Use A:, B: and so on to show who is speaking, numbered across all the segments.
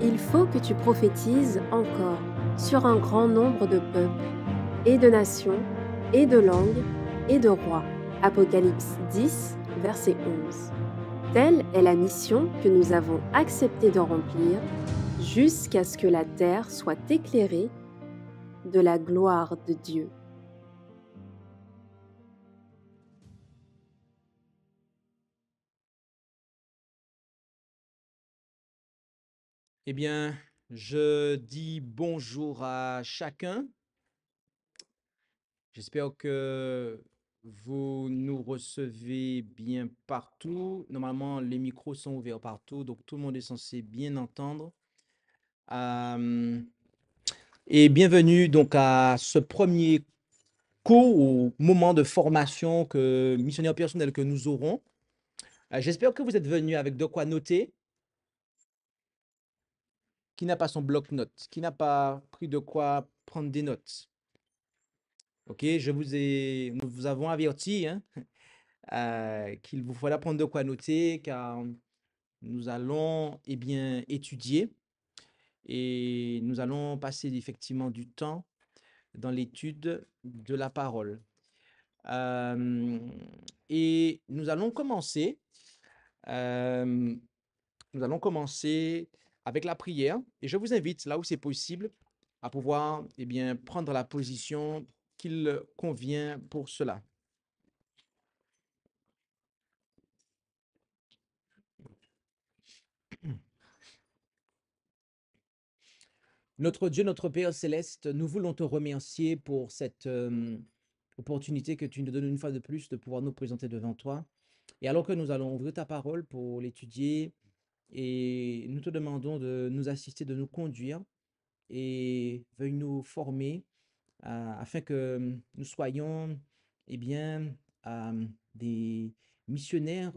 A: Il faut que tu prophétises encore sur un grand nombre de peuples, et de nations, et de langues, et de rois. Apocalypse 10, verset 11. Telle est la mission que nous avons accepté de remplir jusqu'à ce que la terre soit éclairée de la gloire de Dieu.
B: Eh bien, je dis bonjour à chacun. J'espère que vous nous recevez bien partout. Normalement, les micros sont ouverts partout, donc tout le monde est censé bien entendre. Euh, et bienvenue donc à ce premier cours ou moment de formation que missionnaire personnel que nous aurons. J'espère que vous êtes venus avec de quoi noter. Qui n'a pas son bloc-notes? Qui n'a pas pris de quoi prendre des notes? Ok, nous vous avons averti hein, qu'il vous faudra prendre de quoi noter car nous allons bien étudier et nous allons passer effectivement du temps dans l'étude de la parole. Euh, et nous allons commencer, euh, nous allons commencer avec la prière et je vous invite là où c'est possible à pouvoir bien prendre la position qu'il convient pour cela. Notre Dieu, notre Père céleste, nous voulons te remercier pour cette opportunité que tu nous donnes une fois de plus de pouvoir nous présenter devant toi. Et alors que nous allons ouvrir ta parole pour l'étudier, et nous te demandons de nous assister, de nous conduire et veuille nous former afin que nous soyons bien, des missionnaires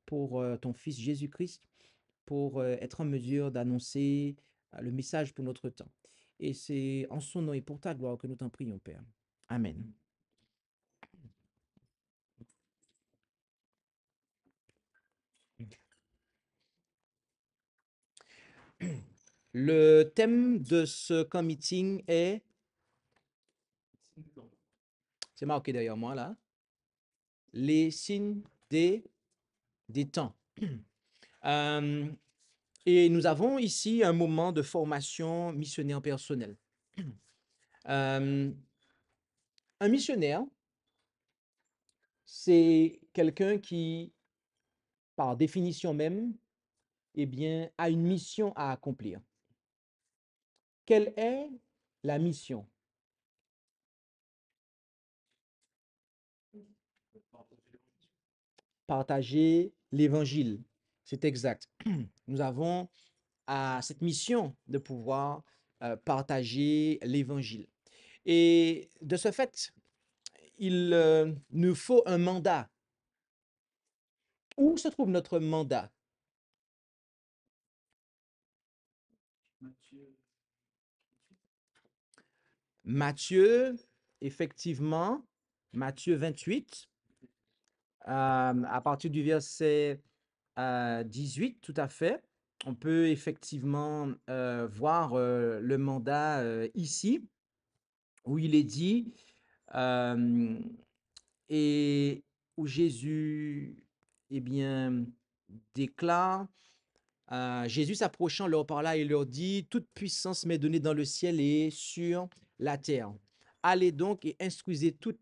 B: pour ton Fils Jésus-Christ, pour être en mesure d'annoncer le message pour notre temps. Et c'est en son nom et pour ta gloire que nous t'en prions, Père. Amen. Le thème de ce camp meeting est, c'est marqué derrière moi là, les signes des temps. Euh, et nous avons ici un moment de formation missionnaire personnelle. Euh, un missionnaire, c'est quelqu'un qui, par définition même, bien, a une mission à accomplir. Quelle est la mission? Partager l'évangile. C'est exact. Nous avons cette mission de pouvoir partager l'évangile. Et de ce fait, il nous faut un mandat. Où se trouve notre mandat? Matthieu, effectivement, Matthieu 28, à partir du verset 18, tout à fait. On peut effectivement voir le mandat ici, où il est dit, euh, et où Jésus, bien, déclare, Jésus s'approchant leur parla et leur dit, toute puissance m'est donnée dans le ciel et sur la terre. Allez donc et instruisez toutes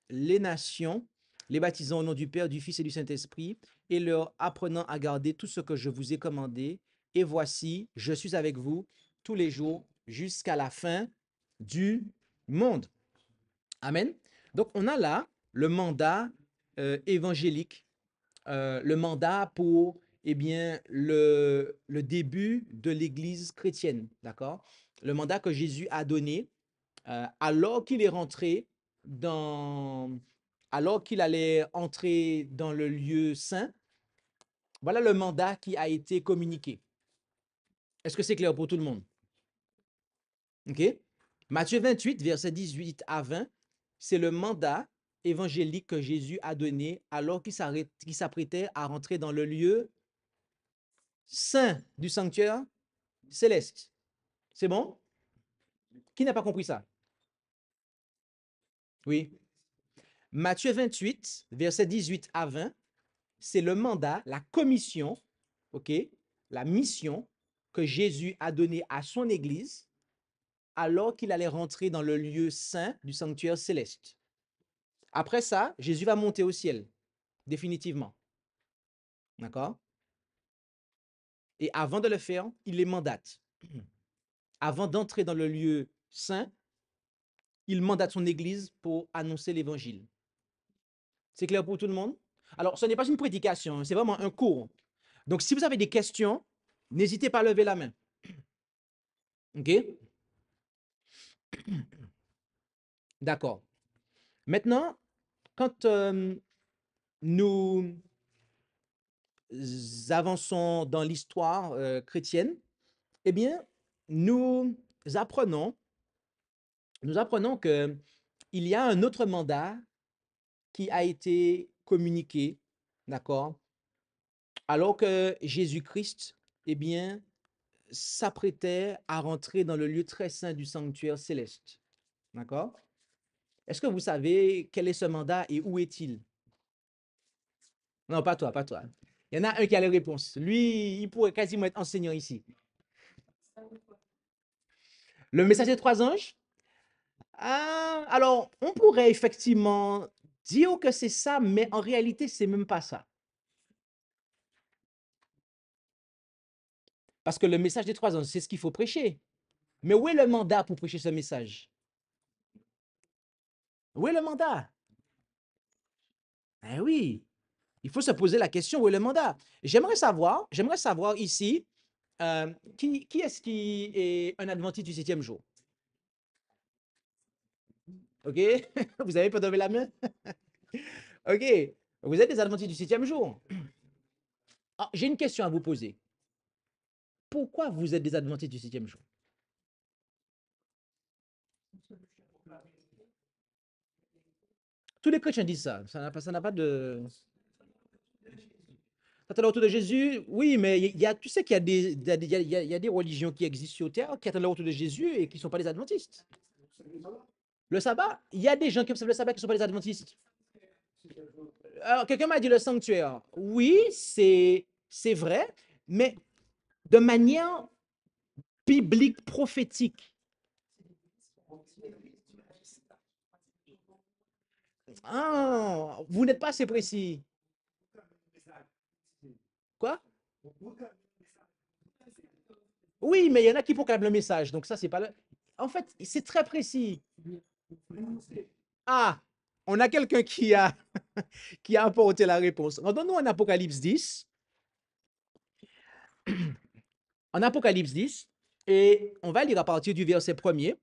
B: les nations, les baptisant au nom du Père, du Fils et du Saint-Esprit, et leur apprenant à garder tout ce que je vous ai commandé. Et voici, je suis avec vous tous les jours jusqu'à la fin du monde. Amen. Donc, on a là le mandat évangélique, le mandat pour le début de l'Église chrétienne, d'accord? Le mandat que Jésus a donné alors qu'il est rentré dans, alors qu'il allait entrer dans le lieu saint. Voilà le mandat qui a été communiqué. Est-ce que c'est clair pour tout le monde? OK? Matthieu 28, verset 18 à 20, c'est le mandat évangélique que Jésus a donné alors qu'il s'apprêtait à rentrer dans le lieu saint du sanctuaire céleste. C'est bon? Qui n'a pas compris ça? Oui. Matthieu 28, versets 18 à 20, c'est le mandat, la commission, ok, la mission que Jésus a donnée à son Église alors qu'il allait rentrer dans le lieu saint du sanctuaire céleste. Après ça, Jésus va monter au ciel, définitivement. D'accord? Et avant de le faire, il les mandate. Avant d'entrer dans le lieu saint, il mandate son Église pour annoncer l'Évangile. C'est clair pour tout le monde? Alors, ce n'est pas une prédication, c'est vraiment un cours. Donc, si vous avez des questions, n'hésitez pas à lever la main. OK? D'accord. Maintenant, quand nous avançons dans l'histoire chrétienne, eh bien, nous apprenons, que il y a un autre mandat qui a été communiqué, d'accord, alors que Jésus-Christ, eh bien, s'apprêtait à rentrer dans le lieu très saint du sanctuaire céleste. D'accord? Est-ce que vous savez quel est ce mandat et où est-il? Non, pas toi, pas toi. Il y en a un qui a les réponses. Lui, il pourrait quasiment être enseignant ici. Le message des trois anges? Ah, alors, on pourrait effectivement dire que c'est ça, mais en réalité, c'est même pas ça. Parce que le message des trois anges, c'est ce qu'il faut prêcher. Mais où est le mandat pour prêcher ce message? Où est le mandat? Eh oui, il faut se poser la question, où est le mandat? J'aimerais savoir ici, qui est-ce qui est un adventiste du septième jour? OK? Vous avez pas levé la main? OK. Vous êtes des adventistes du septième jour. Ah, j'ai une question à vous poser. Pourquoi vous êtes des adventistes du septième jour? Tous les chrétiens disent ça. Ça n'a pas de. Quand on est autour de Jésus, oui, mais tu sais qu'il y a il y a des religions qui existent sur Terre qui attendent le retour de Jésus et qui ne sont pas des adventistes. Le sabbat, il y a des gens qui observent le sabbat qui ne sont pas des adventistes. Alors, quelqu'un m'a dit le sanctuaire. Oui, c'est vrai, mais de manière biblique, prophétique. Ah, vous n'êtes pas assez précis. Quoi? Oui, mais il y en a qui proclament le message. Donc ça, c'est pas le. En fait, c'est très précis. Ah, on a quelqu'un qui a, qui a apporté la réponse. Rendons-nous en Apocalypse 10. En Apocalypse 10. Et on va lire à partir du verset 1er.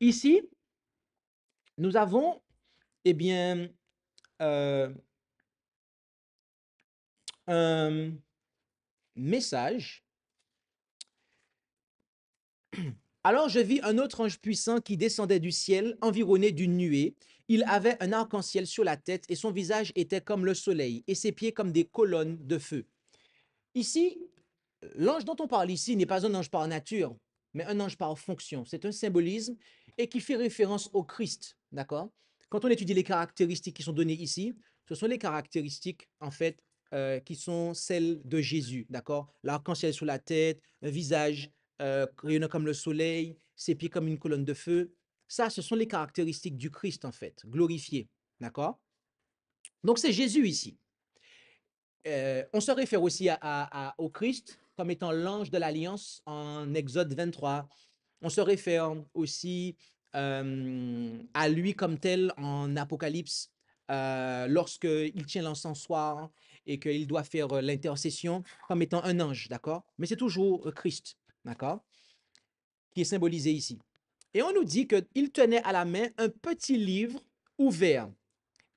B: Ici, nous avons, eh bien, un message. Alors je vis un autre ange puissant qui descendait du ciel, environné d'une nuée. Il avait un arc-en-ciel sur la tête et son visage était comme le soleil et ses pieds comme des colonnes de feu. Ici, l'ange dont on parle ici n'est pas un ange par nature, mais un ange par fonction. C'est un symbolisme et qui fait référence au Christ, d'accord? Quand on étudie les caractéristiques qui sont données ici, ce sont les caractéristiques, en fait, qui sont celles de Jésus, d'accord? L'arc-en-ciel sur la tête, un visage rayonnant comme le soleil, ses pieds comme une colonne de feu. Ça, ce sont les caractéristiques du Christ, en fait, glorifié, d'accord? Donc, c'est Jésus ici. On se réfère aussi au Christ comme étant l'ange de l'alliance en Exode 23. On se réfère aussi à lui comme tel en Apocalypse lorsqu'il tient l'encensoir et qu'il doit faire l'intercession comme étant un ange, d'accord? Mais c'est toujours Christ, d'accord? Qui est symbolisé ici. Et on nous dit qu'il tenait à la main un petit livre ouvert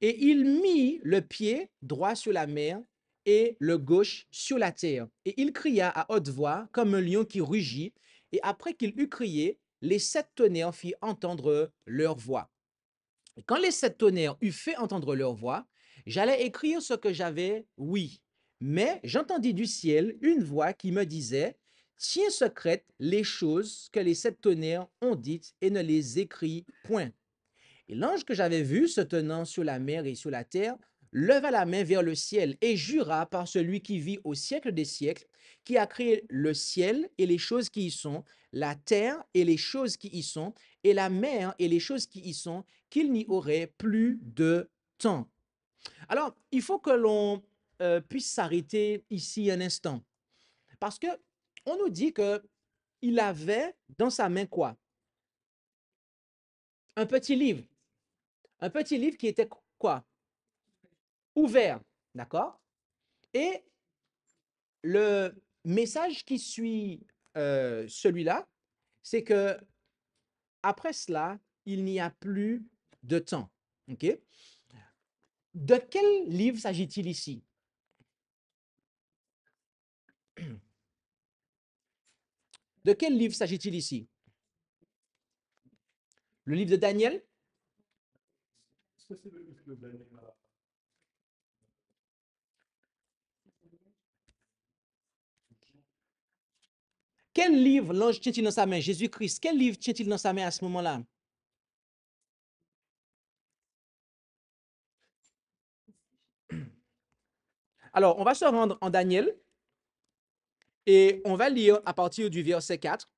B: et il mit le pied droit sur la mer et le gauche sur la terre. Et il cria à haute voix comme un lion qui rugit. Et après qu'il eut crié, les sept tonnerres firent entendre leur voix. Et quand les sept tonnerres eurent fait entendre leur voix, j'allais écrire ce que j'avais, oui. Mais j'entendis du ciel une voix qui me disait, tiens secrètes les choses que les sept tonnerres ont dites et ne les écris point. Et l'ange que j'avais vu se tenant sur la mer et sur la terre leva la main vers le ciel et jura par celui qui vit au siècle des siècles, qui a créé le ciel et les choses qui y sont, la terre et les choses qui y sont, et la mer et les choses qui y sont, qu'il n'y aurait plus de temps. Alors, il faut que l'on puisse s'arrêter ici un instant, parce que on nous dit que il avait dans sa main quoi? Un petit livre. Un petit livre qui était quoi? Ouvert, d'accord? Et le message qui suit celui-là, c'est que après cela, il n'y a plus de temps. OK? De quel livre s'agit-il ici? De quel livre s'agit-il ici? Le livre de Daniel? Quel livre l'ange tient-il dans sa main? Jésus-Christ. Quel livre tient-il dans sa main à ce moment-là? Alors, on va se rendre en Daniel et on va lire à partir du verset 4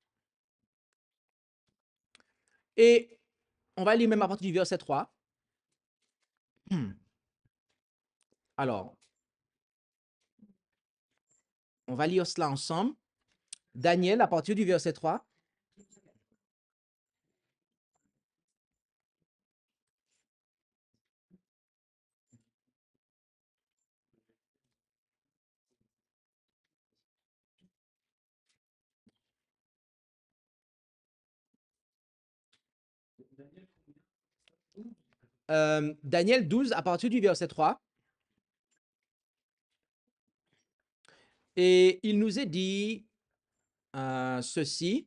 B: et on va lire même à partir du verset 3. Alors, on va lire cela ensemble. Daniel à partir du verset 3. Daniel 12 à partir du verset 3. Et il nous est dit ceci.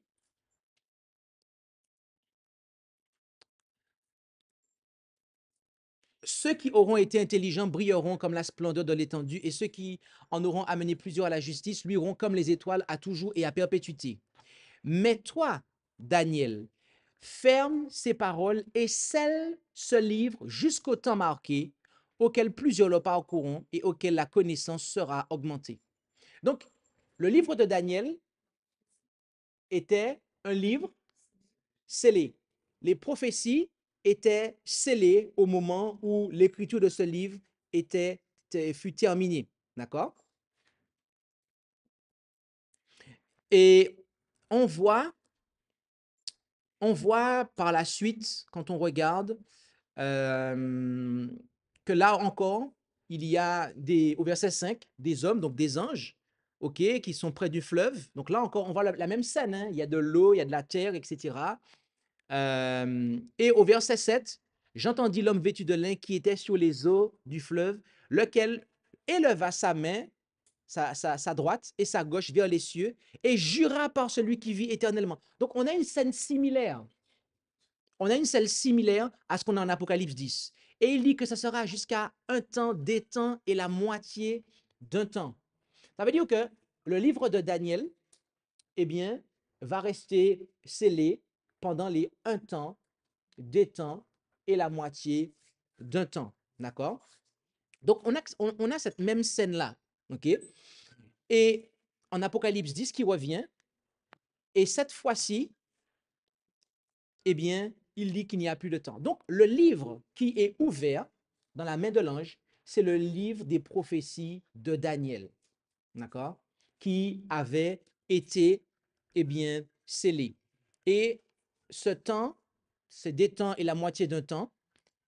B: Ceux qui auront été intelligents brilleront comme la splendeur de l'étendue, et ceux qui en auront amené plusieurs à la justice luiront comme les étoiles à toujours et à perpétuité. Mais toi, Daniel, ferme ces paroles et scelle ce livre jusqu'au temps marqué, auquel plusieurs le parcourront et auquel la connaissance sera augmentée. Donc, le livre de Daniel était un livre scellé. Les prophéties étaient scellées au moment où l'écriture de ce livre fut terminée. D'accord? Et on voit, on voit par la suite, quand on regarde, que là encore, il y a au verset 5, des hommes, donc des anges, ok, qui sont près du fleuve. Donc là encore, on voit la même scène, hein. Il y a de l'eau, il y a de la terre, etc. Et au verset 7, j'entendis l'homme vêtu de lin qui était sur les eaux du fleuve, lequel éleva sa main, sa droite et sa gauche vers les cieux, et jura par celui qui vit éternellement. Donc on a une scène similaire. On a une scène similaire à ce qu'on a en Apocalypse 10. Et il dit que ça sera jusqu'à un temps, des temps et la moitié d'un temps. Ça veut dire que le livre de Daniel, eh bien, va rester scellé pendant les un temps, des temps et la moitié d'un temps. D'accord? Donc, on a cette même scène-là. OK? Et en Apocalypse 10 qui revient, et cette fois-ci, eh bien, il dit qu'il n'y a plus de temps. Donc, le livre qui est ouvert dans la main de l'ange, c'est le livre des prophéties de Daniel. D'accord? Qui avait été, eh bien, scellé. Et ce temps, c'est des temps et la moitié d'un temps,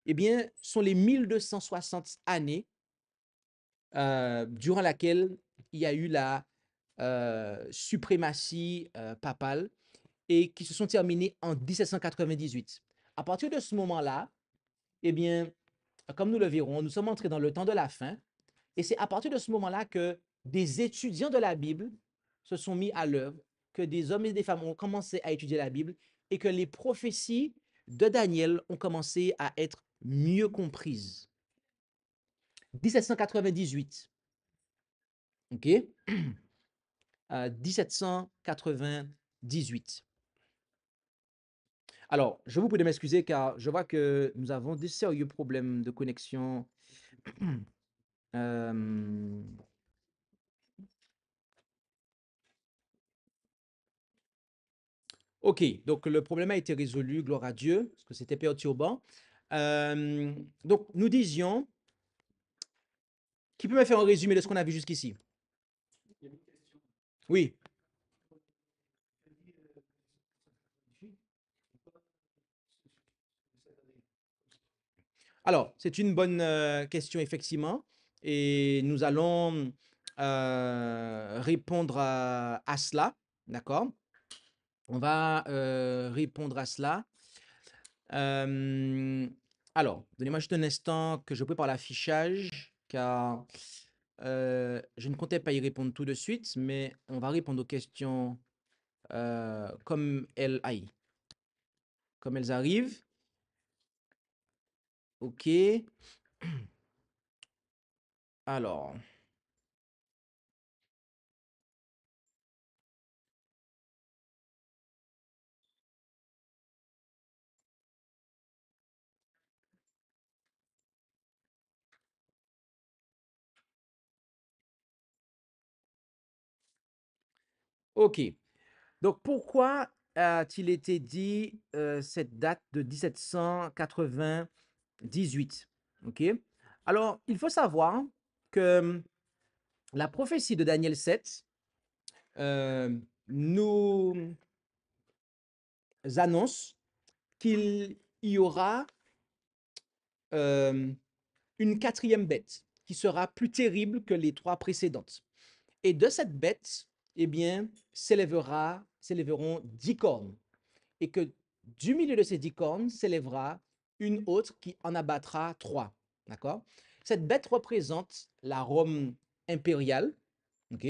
B: eh bien, sont les 1260 années durant laquelle il y a eu la suprématie papale et qui se sont terminées en 1798. À partir de ce moment-là, eh bien, comme nous le verrons, nous sommes entrés dans le temps de la fin et c'est à partir de ce moment-là que des étudiants de la Bible se sont mis à l'œuvre, que des hommes et des femmes ont commencé à étudier la Bible et que les prophéties de Daniel ont commencé à être mieux comprises. 1798. OK? 1798. Alors, je vous prie de m'excuser car je vois que nous avons des sérieux problèmes de connexion. Hem, OK, donc le problème a été résolu, gloire à Dieu, parce que c'était perturbant. Donc nous disions, qui peut me faire un résumé de ce qu'on a vu jusqu'ici? Oui. Alors, c'est une bonne question, effectivement, et nous allons répondre à cela, d'accord? On va répondre à cela. Euh, alors, donnez-moi juste un instant que je prépare l'affichage, car je ne comptais pas y répondre tout de suite, mais on va répondre aux questions comme elles arrivent. OK. Alors, OK. Donc, pourquoi a-t-il été dit cette date de 1798? OK. Alors, il faut savoir que la prophétie de Daniel 7 nous annonce qu'il y aura euh, une quatrième bête qui sera plus terrible que les trois précédentes. Et de cette bête, eh bien, s'élèveront 10 cornes. Et que du milieu de ces 10 cornes s'élèvera une autre qui en abattra 3. D'accord? Cette bête représente la Rome impériale, ok,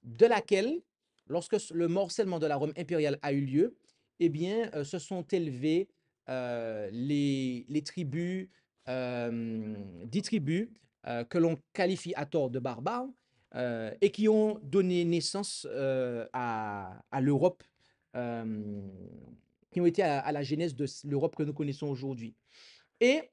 B: de laquelle, lorsque le morcellement de la Rome impériale a eu lieu, eh bien, se sont élevées les tribus, 10 tribus que l'on qualifie à tort de barbares et qui ont donné naissance à l'Europe, qui ont été à la genèse de l'Europe que nous connaissons aujourd'hui. Et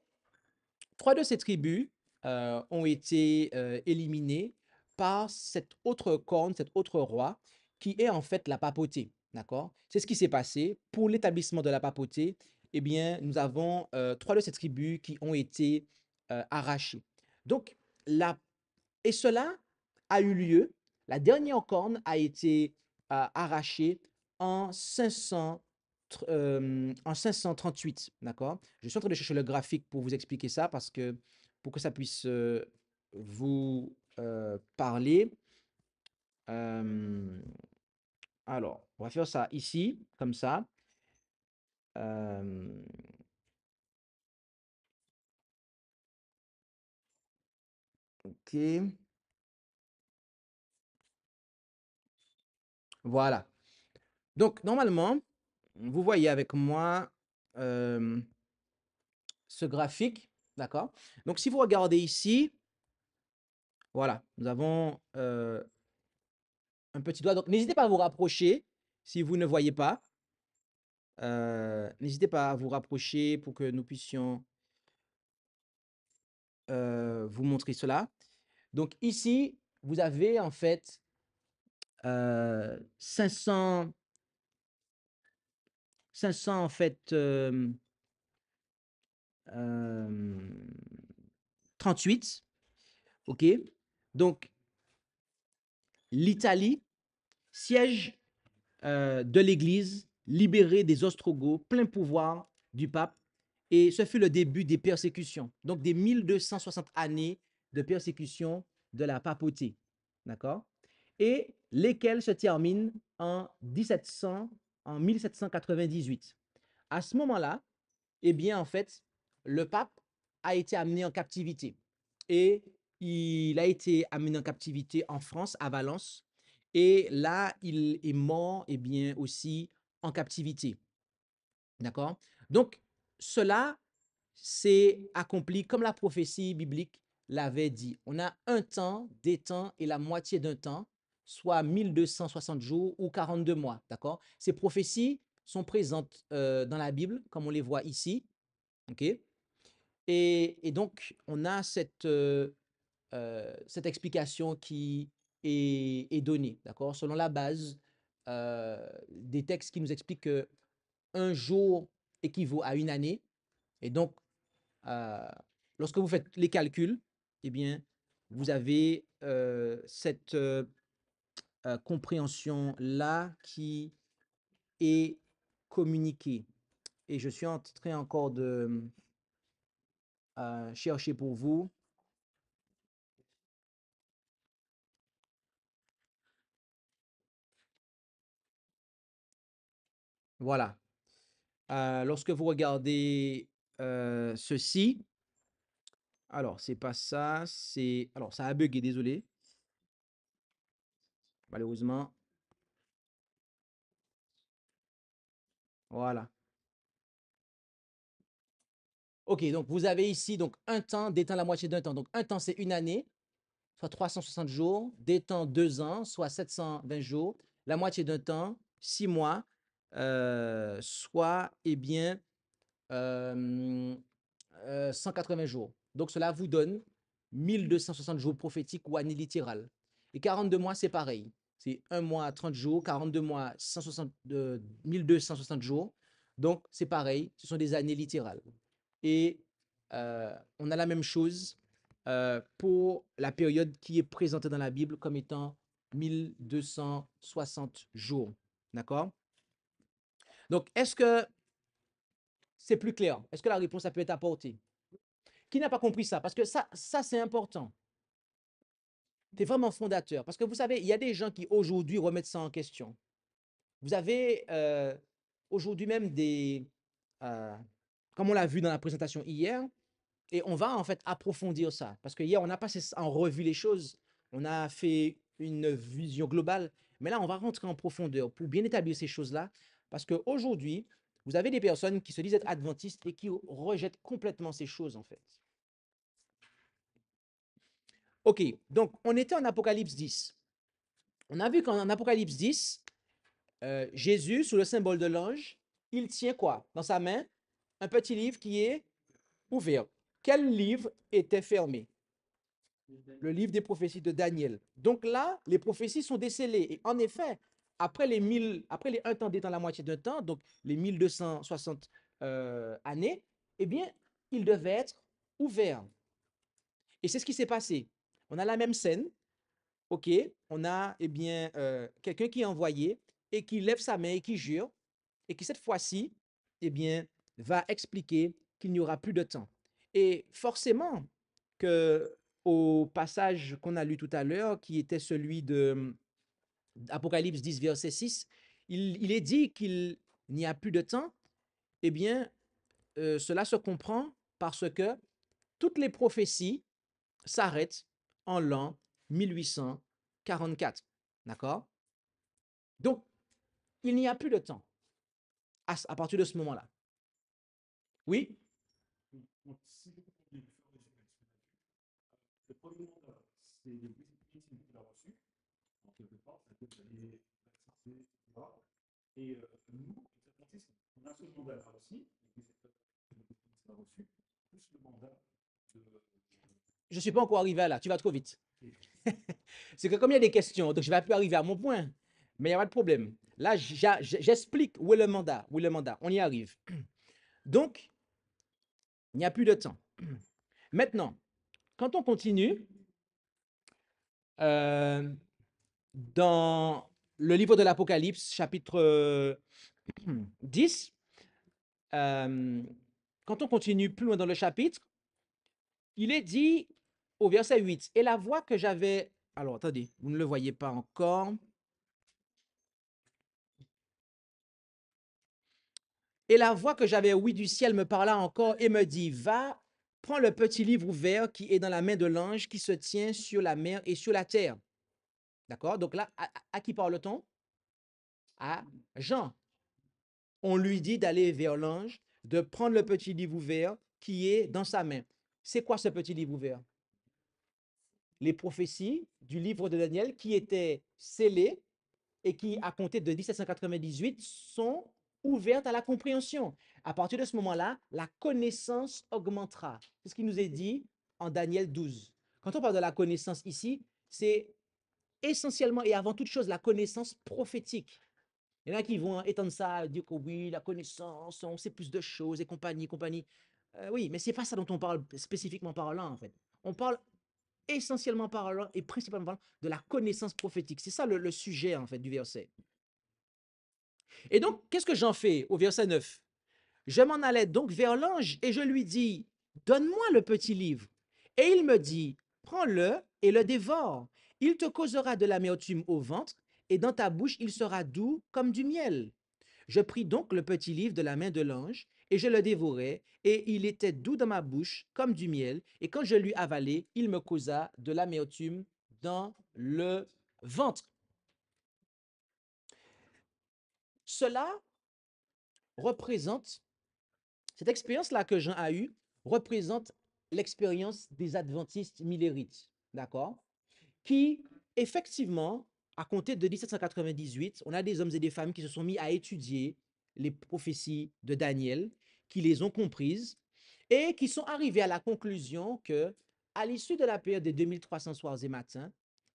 B: 3 de ces tribus ont été éliminées par cette autre corne, cet autre roi, qui est en fait la papauté. D'accord? C'est ce qui s'est passé. Pour l'établissement de la papauté, eh bien, nous avons 3 de ces tribus qui ont été arrachées. Donc, la et cela a eu lieu, la dernière corne a été arrachée en 538, d'accord? Je suis en train de chercher le graphique pour vous expliquer ça parce que pour que ça puisse vous parler. Euh, alors, on va faire ça ici, comme ça. Euh, ok, voilà. Donc, normalement, vous voyez avec moi ce graphique, d'accord? Donc, si vous regardez ici, voilà, nous avons un petit doigt. Donc, n'hésitez pas à vous rapprocher si vous ne voyez pas. N'hésitez pas à vous rapprocher pour que nous puissions vous montrer cela. Donc, ici, vous avez en fait 500 en fait 38, ok? Donc, l'Italie, siège de l'Église, libérée des Ostrogoths, plein pouvoir du pape. Et ce fut le début des persécutions, donc des 1260 années de persécution de la papauté. D'accord? Et lesquelles se terminent en 1798. À ce moment-là, eh bien, en fait, le pape a été amené en captivité. Et il a été amené en captivité en France, à Valence. Et là, il est mort, eh bien, aussi en captivité. D'accord? Donc, cela s'est accompli comme la prophétie biblique l'avait dit. On a un temps, des temps et la moitié d'un temps, soit 1260 jours ou 42 mois, d'accord? Ces prophéties sont présentes dans la Bible, comme on les voit ici, ok? Et donc, on a cette explication qui est donnée, d'accord? Selon la base des textes qui nous expliquent qu'un jour équivaut à une année. Et donc, euh, lorsque vous faites les calculs, eh bien, vous avez cette compréhension-là qui est communiquée. Et je suis en train encore de chercher pour vous. Voilà. Lorsque vous regardez ceci, alors c'est pas ça, c'est... Alors ça a bugué, désolé. Malheureusement. Voilà. Ok, donc vous avez ici donc un temps, des temps, la moitié d'un temps. Donc un temps, c'est une année, soit 360 jours, des temps, 2 ans, soit 720 jours, la moitié d'un temps, 6 mois, soit, eh bien, 180 jours. Donc cela vous donne 1260 jours prophétiques ou année littérale. Et 42 mois, c'est pareil. C'est 1 mois 30 jours, 42 mois 1260 jours. Donc c'est pareil, ce sont des années littérales. Et on a la même chose pour la période qui est présentée dans la Bible comme étant 1260 jours. D'accord? Donc, est-ce que c'est plus clair? Est-ce que la réponse a pu être apportée? Qui n'a pas compris ça? Parce que ça c'est important. C'est vraiment fondateur. Parce que vous savez, il y a des gens qui aujourd'hui remettent ça en question. Vous avez aujourd'hui même des, comme on l'a vu dans la présentation hier, et on va en fait approfondir ça. Parce que hier, on a passé en revue les choses, on a fait une vision globale, mais là, on va rentrer en profondeur pour bien établir ces choses-là. Parce qu'aujourd'hui, vous avez des personnes qui se disent être adventistes et qui rejettent complètement ces choses en fait. Ok, donc on était en Apocalypse 10. On a vu qu'en Apocalypse 10, Jésus, sous le symbole de l'ange, il tient quoi dans sa main? Un petit livre qui est ouvert. Quel livre était fermé? Le livre des prophéties de Daniel. Donc là, les prophéties sont décelées. Et en effet, après les 1 temps d'étant la moitié d'un temps, donc les 1260 années, eh bien, il devait être ouvert. Et c'est ce qui s'est passé. On a la même scène, ok, on a eh bien quelqu'un qui est envoyé et qui lève sa main et qui jure, et qui cette fois-ci, eh bien, va expliquer qu'il n'y aura plus de temps. Et forcément que au passage qu'on a lu tout à l'heure, qui était celui de Apocalypse 10, verset 6, il est dit qu'il n'y a plus de temps, eh bien, cela se comprend parce que toutes les prophéties s'arrêtent en l'an 1844. D'accord? Donc, il n'y a plus de temps à partir de ce moment-là. Oui? Le premier mandat, c'est le légitimité qu'il a reçu, en quelque part, c'est-à-dire qu'il est censé, etc. Et nous, les adventistes, on a ce mandat-là aussi, et c'est a reçu, plus le mandat de... Je ne suis pas encore arrivé à là, tu vas trop vite. C'est que comme il y a des questions, donc je ne vais plus arriver à mon point, mais il n'y a pas de problème. Là, j'explique où est le mandat, où est le mandat, on y arrive. Donc, il n'y a plus de temps. Maintenant, quand on continue, dans le livre de l'Apocalypse, chapitre 10, quand on continue plus loin dans le chapitre, il est dit au verset 8, et la voix que j'avais... Alors, attendez, vous ne le voyez pas encore. Et la voix que j'avais ouïe du ciel me parla encore et me dit, va, prends le petit livre ouvert qui est dans la main de l'ange qui se tient sur la mer et sur la terre. D'accord? Donc là, à qui parle-t-on? À Jean. On lui dit d'aller vers l'ange, de prendre le petit livre ouvert qui est dans sa main. C'est quoi ce petit livre ouvert? les prophéties du livre de Daniel qui étaient scellées et qui, à compter de 1798, sont ouvertes à la compréhension. À partir de ce moment-là, la connaissance augmentera. C'est ce qui nous est dit en Daniel 12. Quand on parle de la connaissance ici, c'est essentiellement et avant toute chose la connaissance prophétique. Il y en a qui vont étendre ça, dire que oui, la connaissance, on sait plus de choses et compagnie, compagnie. Oui, mais c'est pas ça dont on parle spécifiquement parlant, en fait. On parle essentiellement parlant et principalement parlant de la connaissance prophétique. C'est ça le sujet, en fait, du verset. Et donc, qu'est-ce que j'en fais au verset 9? Je m'en allais donc vers l'ange et je lui dis, donne-moi le petit livre. Et il me dit, prends-le et le dévore. Il te causera de l'amertume au ventre et dans ta bouche il sera doux comme du miel. Je pris donc le petit livre de la main de l'ange et je le dévorai et il était doux dans ma bouche comme du miel. Et quand je l'eus avalé, il me causa de l'amertume dans le ventre. Cela représente Cette expérience-là que Jean a eue représente l'expérience des adventistes millérites, d'accord? Qui, effectivement, à compter de 1798, on a des hommes et des femmes qui se sont mis à étudier les prophéties de Daniel, qui les ont comprises et qui sont arrivés à la conclusion que, à l'issue de la période des 2300 soirs et matins,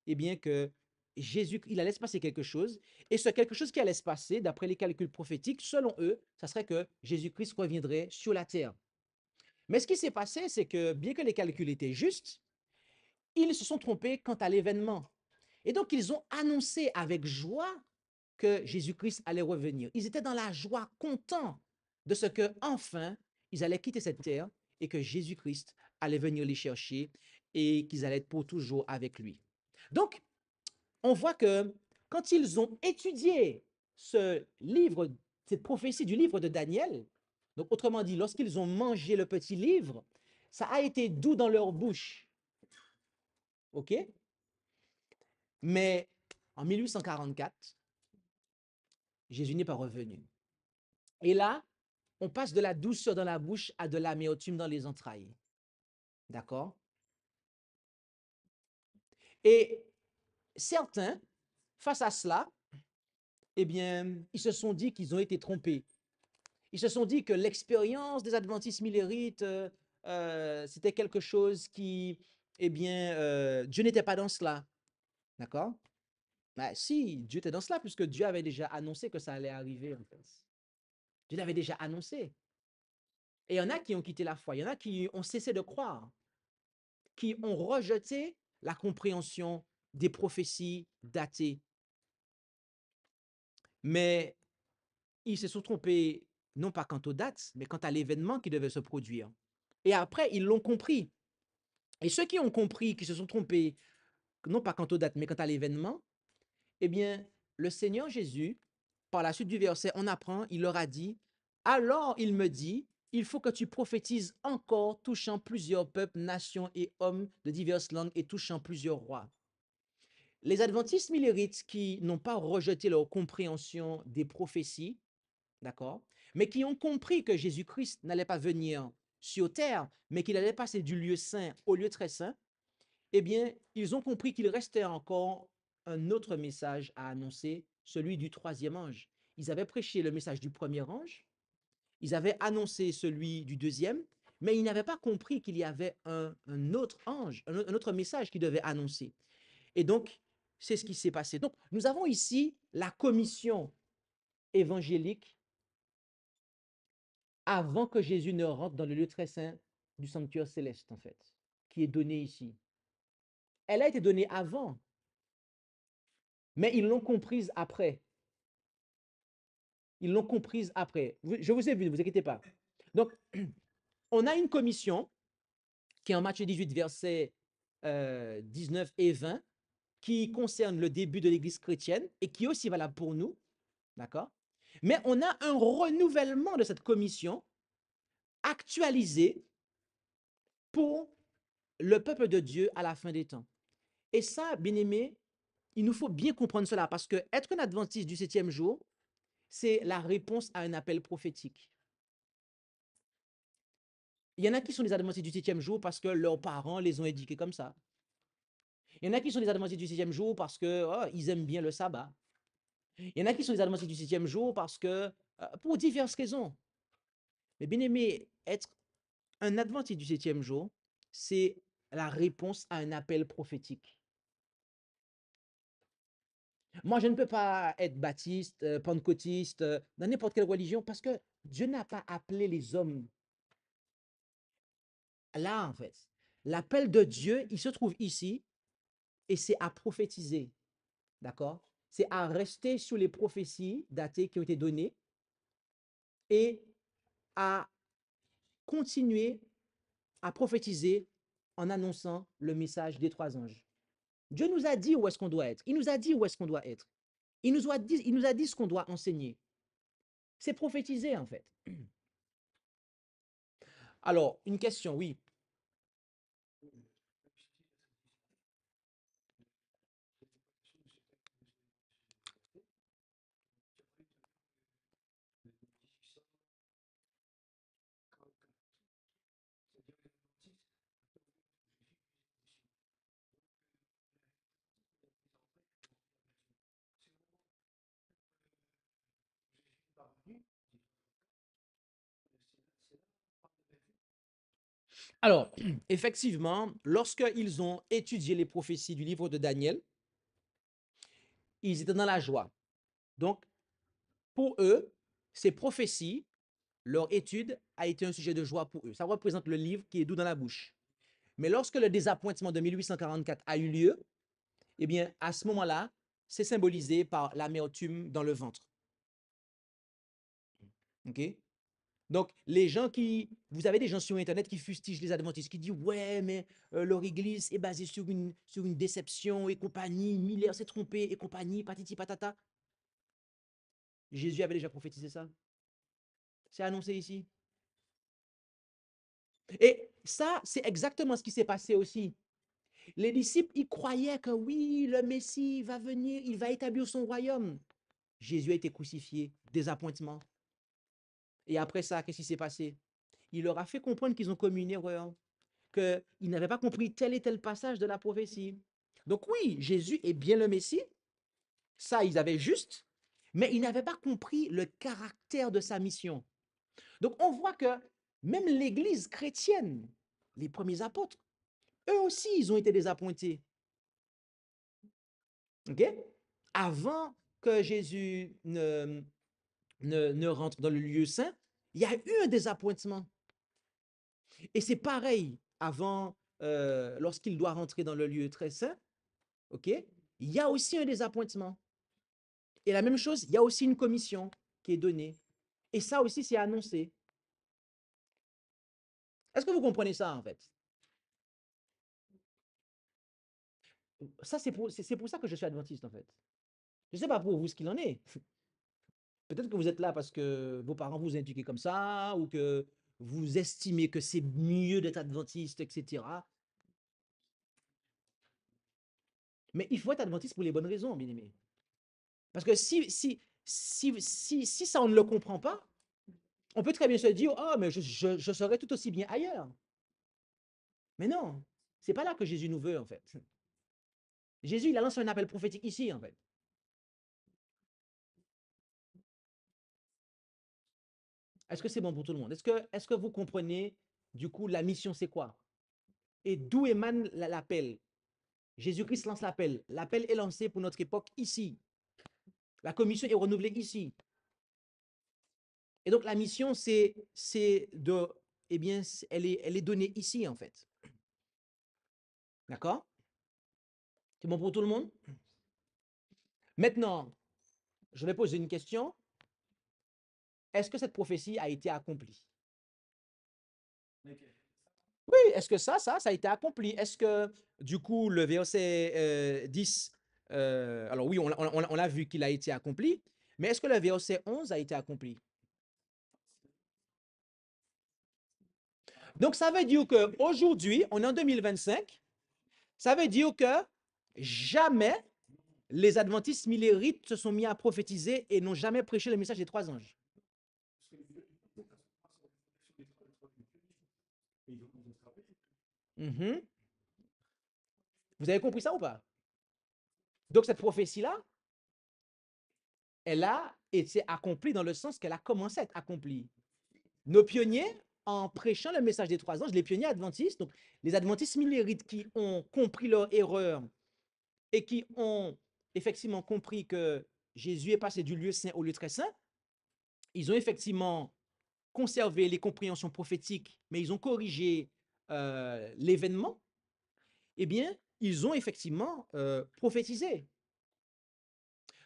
B: eh bien que Jésus, il allait se passer quelque chose, et ce quelque chose qui allait se passer, d'après les calculs prophétiques, selon eux, ça serait que Jésus-Christ reviendrait sur la terre. Mais ce qui s'est passé, c'est que bien que les calculs étaient justes, ils se sont trompés quant à l'événement. Et donc, ils ont annoncé avec joie que Jésus-Christ allait revenir. Ils étaient dans la joie, contents de ce que, enfin, ils allaient quitter cette terre et que Jésus-Christ allait venir les chercher et qu'ils allaient être pour toujours avec lui. Donc, on voit que quand ils ont étudié ce livre, cette prophétie du livre de Daniel, donc autrement dit, lorsqu'ils ont mangé le petit livre, ça a été doux dans leur bouche. OK? Mais en 1844, Jésus n'est pas revenu. Et là, on passe de la douceur dans la bouche à de l'amertume dans les entrailles. D'accord? Et certains, face à cela, eh bien, ils se sont dit qu'ils ont été trompés. Ils se sont dit que l'expérience des adventistes millérites, c'était quelque chose qui, eh bien, Dieu n'était pas dans cela. D'accord? Ben, si, Dieu était dans cela, puisque Dieu avait déjà annoncé que ça allait arriver, en fait. Dieu l'avait déjà annoncé. Et il y en a qui ont quitté la foi, il y en a qui ont cessé de croire, qui ont rejeté la compréhension des prophéties datées. Mais ils se sont trompés, non pas quant aux dates, mais quant à l'événement qui devait se produire. Et après, ils l'ont compris. Et ceux qui ont compris, qui se sont trompés, non pas quant aux dates, mais quant à l'événement, eh bien, le Seigneur Jésus, par la suite du verset, on apprend, il leur a dit, alors il me dit, il faut que tu prophétises encore, touchant plusieurs peuples, nations et hommes de diverses langues et touchant plusieurs rois. Les adventistes millérites qui n'ont pas rejeté leur compréhension des prophéties, d'accord, mais qui ont compris que Jésus-Christ n'allait pas venir sur terre, mais qu'il allait passer du lieu saint au lieu très saint, eh bien, ils ont compris qu'il restait encore un autre message à annoncer, celui du troisième ange. Ils avaient prêché le message du premier ange, ils avaient annoncé celui du deuxième, mais ils n'avaient pas compris qu'il y avait un autre ange, un autre message qu'ils devaient annoncer. Et donc, c'est ce qui s'est passé. Donc, nous avons ici la commission évangélique avant que Jésus ne rentre dans le lieu très saint du sanctuaire céleste, en fait, qui est donnée ici. Elle a été donnée avant, mais ils l'ont comprise après. Ils l'ont comprise après. Je vous ai vu, ne vous inquiétez pas. Donc, on a une commission qui est en Matthieu 18, versets 19 et 20, qui concerne le début de l'Église chrétienne et qui est aussi valable pour nous. D'accord? Mais on a un renouvellement de cette commission actualisé pour le peuple de Dieu à la fin des temps. Et ça, bien aimé, il nous faut bien comprendre cela parce que être un adventiste du septième jour, c'est la réponse à un appel prophétique. Il y en a qui sont des adventistes du septième jour parce que leurs parents les ont éduqués comme ça. Il y en a qui sont des adventistes du sixième jour parce que oh, ils aiment bien le sabbat. Il y en a qui sont des adventistes du sixième jour parce que, pour diverses raisons. Mais bien aimé, être un adventiste du septième jour, c'est la réponse à un appel prophétique. Moi, je ne peux pas être baptiste, pentecôtiste, dans n'importe quelle religion, parce que Dieu n'a pas appelé les hommes là, en fait. L'appel de Dieu, il se trouve ici, et c'est à prophétiser, d'accord? C'est à rester sur les prophéties datées qui ont été données et à continuer à prophétiser en annonçant le message des trois anges. Dieu nous a dit où est-ce qu'on doit être. Il nous a dit où est-ce qu'on doit être. Il nous a dit ce qu'on doit enseigner. C'est prophétiser, en fait. Alors, une question, oui. Alors, effectivement, lorsqu'ils ont étudié les prophéties du livre de Daniel, ils étaient dans la joie. Donc, pour eux, ces prophéties, leur étude a été un sujet de joie pour eux. Ça représente le livre qui est doux dans la bouche. Mais lorsque le désappointement de 1844 a eu lieu, eh bien, à ce moment-là, c'est symbolisé par l'amertume dans le ventre. OK? Donc, les gens qui. Vous avez des gens sur Internet qui fustigent les adventistes, qui disent ouais, mais leur église est basée sur une déception et compagnie, Miller s'est trompé et compagnie, patiti patata. Jésus avait déjà prophétisé ça. C'est annoncé ici. Et ça, c'est exactement ce qui s'est passé aussi. Les disciples, ils croyaient que oui, le Messie va venir, il va établir son royaume. Jésus a été crucifié, désappointement. Et après ça, qu'est-ce qui s'est passé? Il leur a fait comprendre qu'ils ont commis une erreur, qu'ils n'avaient pas compris tel et tel passage de la prophétie. Donc oui, Jésus est bien le Messie, ça ils avaient juste, mais ils n'avaient pas compris le caractère de sa mission. Donc on voit que même l'Église chrétienne, les premiers apôtres, eux aussi, ils ont été désappointés. OK? Avant que Jésus ne rentre dans le lieu saint, il y a eu un désappointement. Et c'est pareil avant, lorsqu'il doit rentrer dans le lieu très saint, OK? Il y a aussi un désappointement. Et la même chose, il y a aussi une commission qui est donnée. Et ça aussi, c'est annoncé. Est-ce que vous comprenez ça, en fait? Ça, c'est pour ça que je suis adventiste, en fait. Je ne sais pas pour vous ce qu'il en est. Peut-être que vous êtes là parce que vos parents vous éduquent comme ça, ou que vous estimez que c'est mieux d'être adventiste, etc. Mais il faut être adventiste pour les bonnes raisons, bien aimé. Parce que si ça, on ne le comprend pas, on peut très bien se dire, oh, mais je serais tout aussi bien ailleurs. Mais non, c'est pas là que Jésus nous veut, en fait. Jésus, il a lancé un appel prophétique ici, en fait. Est-ce que c'est bon pour tout le monde? Est-ce que vous comprenez, du coup, la mission, c'est quoi? Et d'où émane l'appel? Jésus-Christ lance l'appel. L'appel est lancé pour notre époque ici. La commission est renouvelée ici. Et donc, la mission, c'est de. Eh bien, elle est donnée ici, en fait. D'accord? C'est bon pour tout le monde? Maintenant, je vais poser une question. Est-ce que cette prophétie a été accomplie? Oui, est-ce que ça a été accompli? Est-ce que, du coup, le verset 10, alors oui, on a vu qu'il a été accompli, mais est-ce que le verset 11 a été accompli? Donc, ça veut dire qu'aujourd'hui, on est en 2025, ça veut dire que jamais les adventistes millérites se sont mis à prophétiser et n'ont jamais prêché le message des trois anges. Mhm. Vous avez compris ça ou pas? Donc cette prophétie-là, elle a été accomplie dans le sens qu'elle a commencé à être accomplie. Nos pionniers, en prêchant le message des 3 anges, les pionniers adventistes, donc les adventistes millérites qui ont compris leur erreur et qui ont effectivement compris que Jésus est passé du lieu saint au lieu très saint, ils ont effectivement conservé les compréhensions prophétiques, mais ils ont corrigé l'événement, eh bien, ils ont effectivement prophétisé.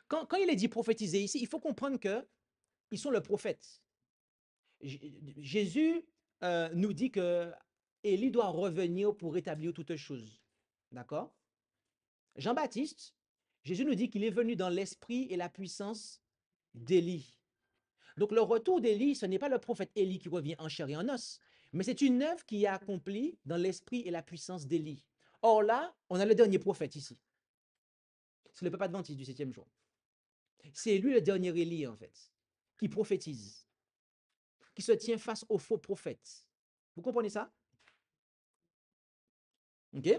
B: Quand il est dit prophétiser ici, il faut comprendre qu'ils sont le prophète. Jésus nous dit que Élie doit revenir pour rétablir toutes choses. D'accord? Jean-Baptiste, Jésus nous dit qu'il est venu dans l'esprit et la puissance d'Élie. Donc le retour d'Élie, ce n'est pas le prophète Élie qui revient en chair et en os, mais c'est une œuvre qui est accomplie dans l'esprit et la puissance d'Élie. Or là, on a le dernier prophète ici. C'est le peuple adventiste du 7e jour. C'est lui le dernier Élie, en fait, qui prophétise, qui se tient face aux faux prophètes. Vous comprenez ça? OK?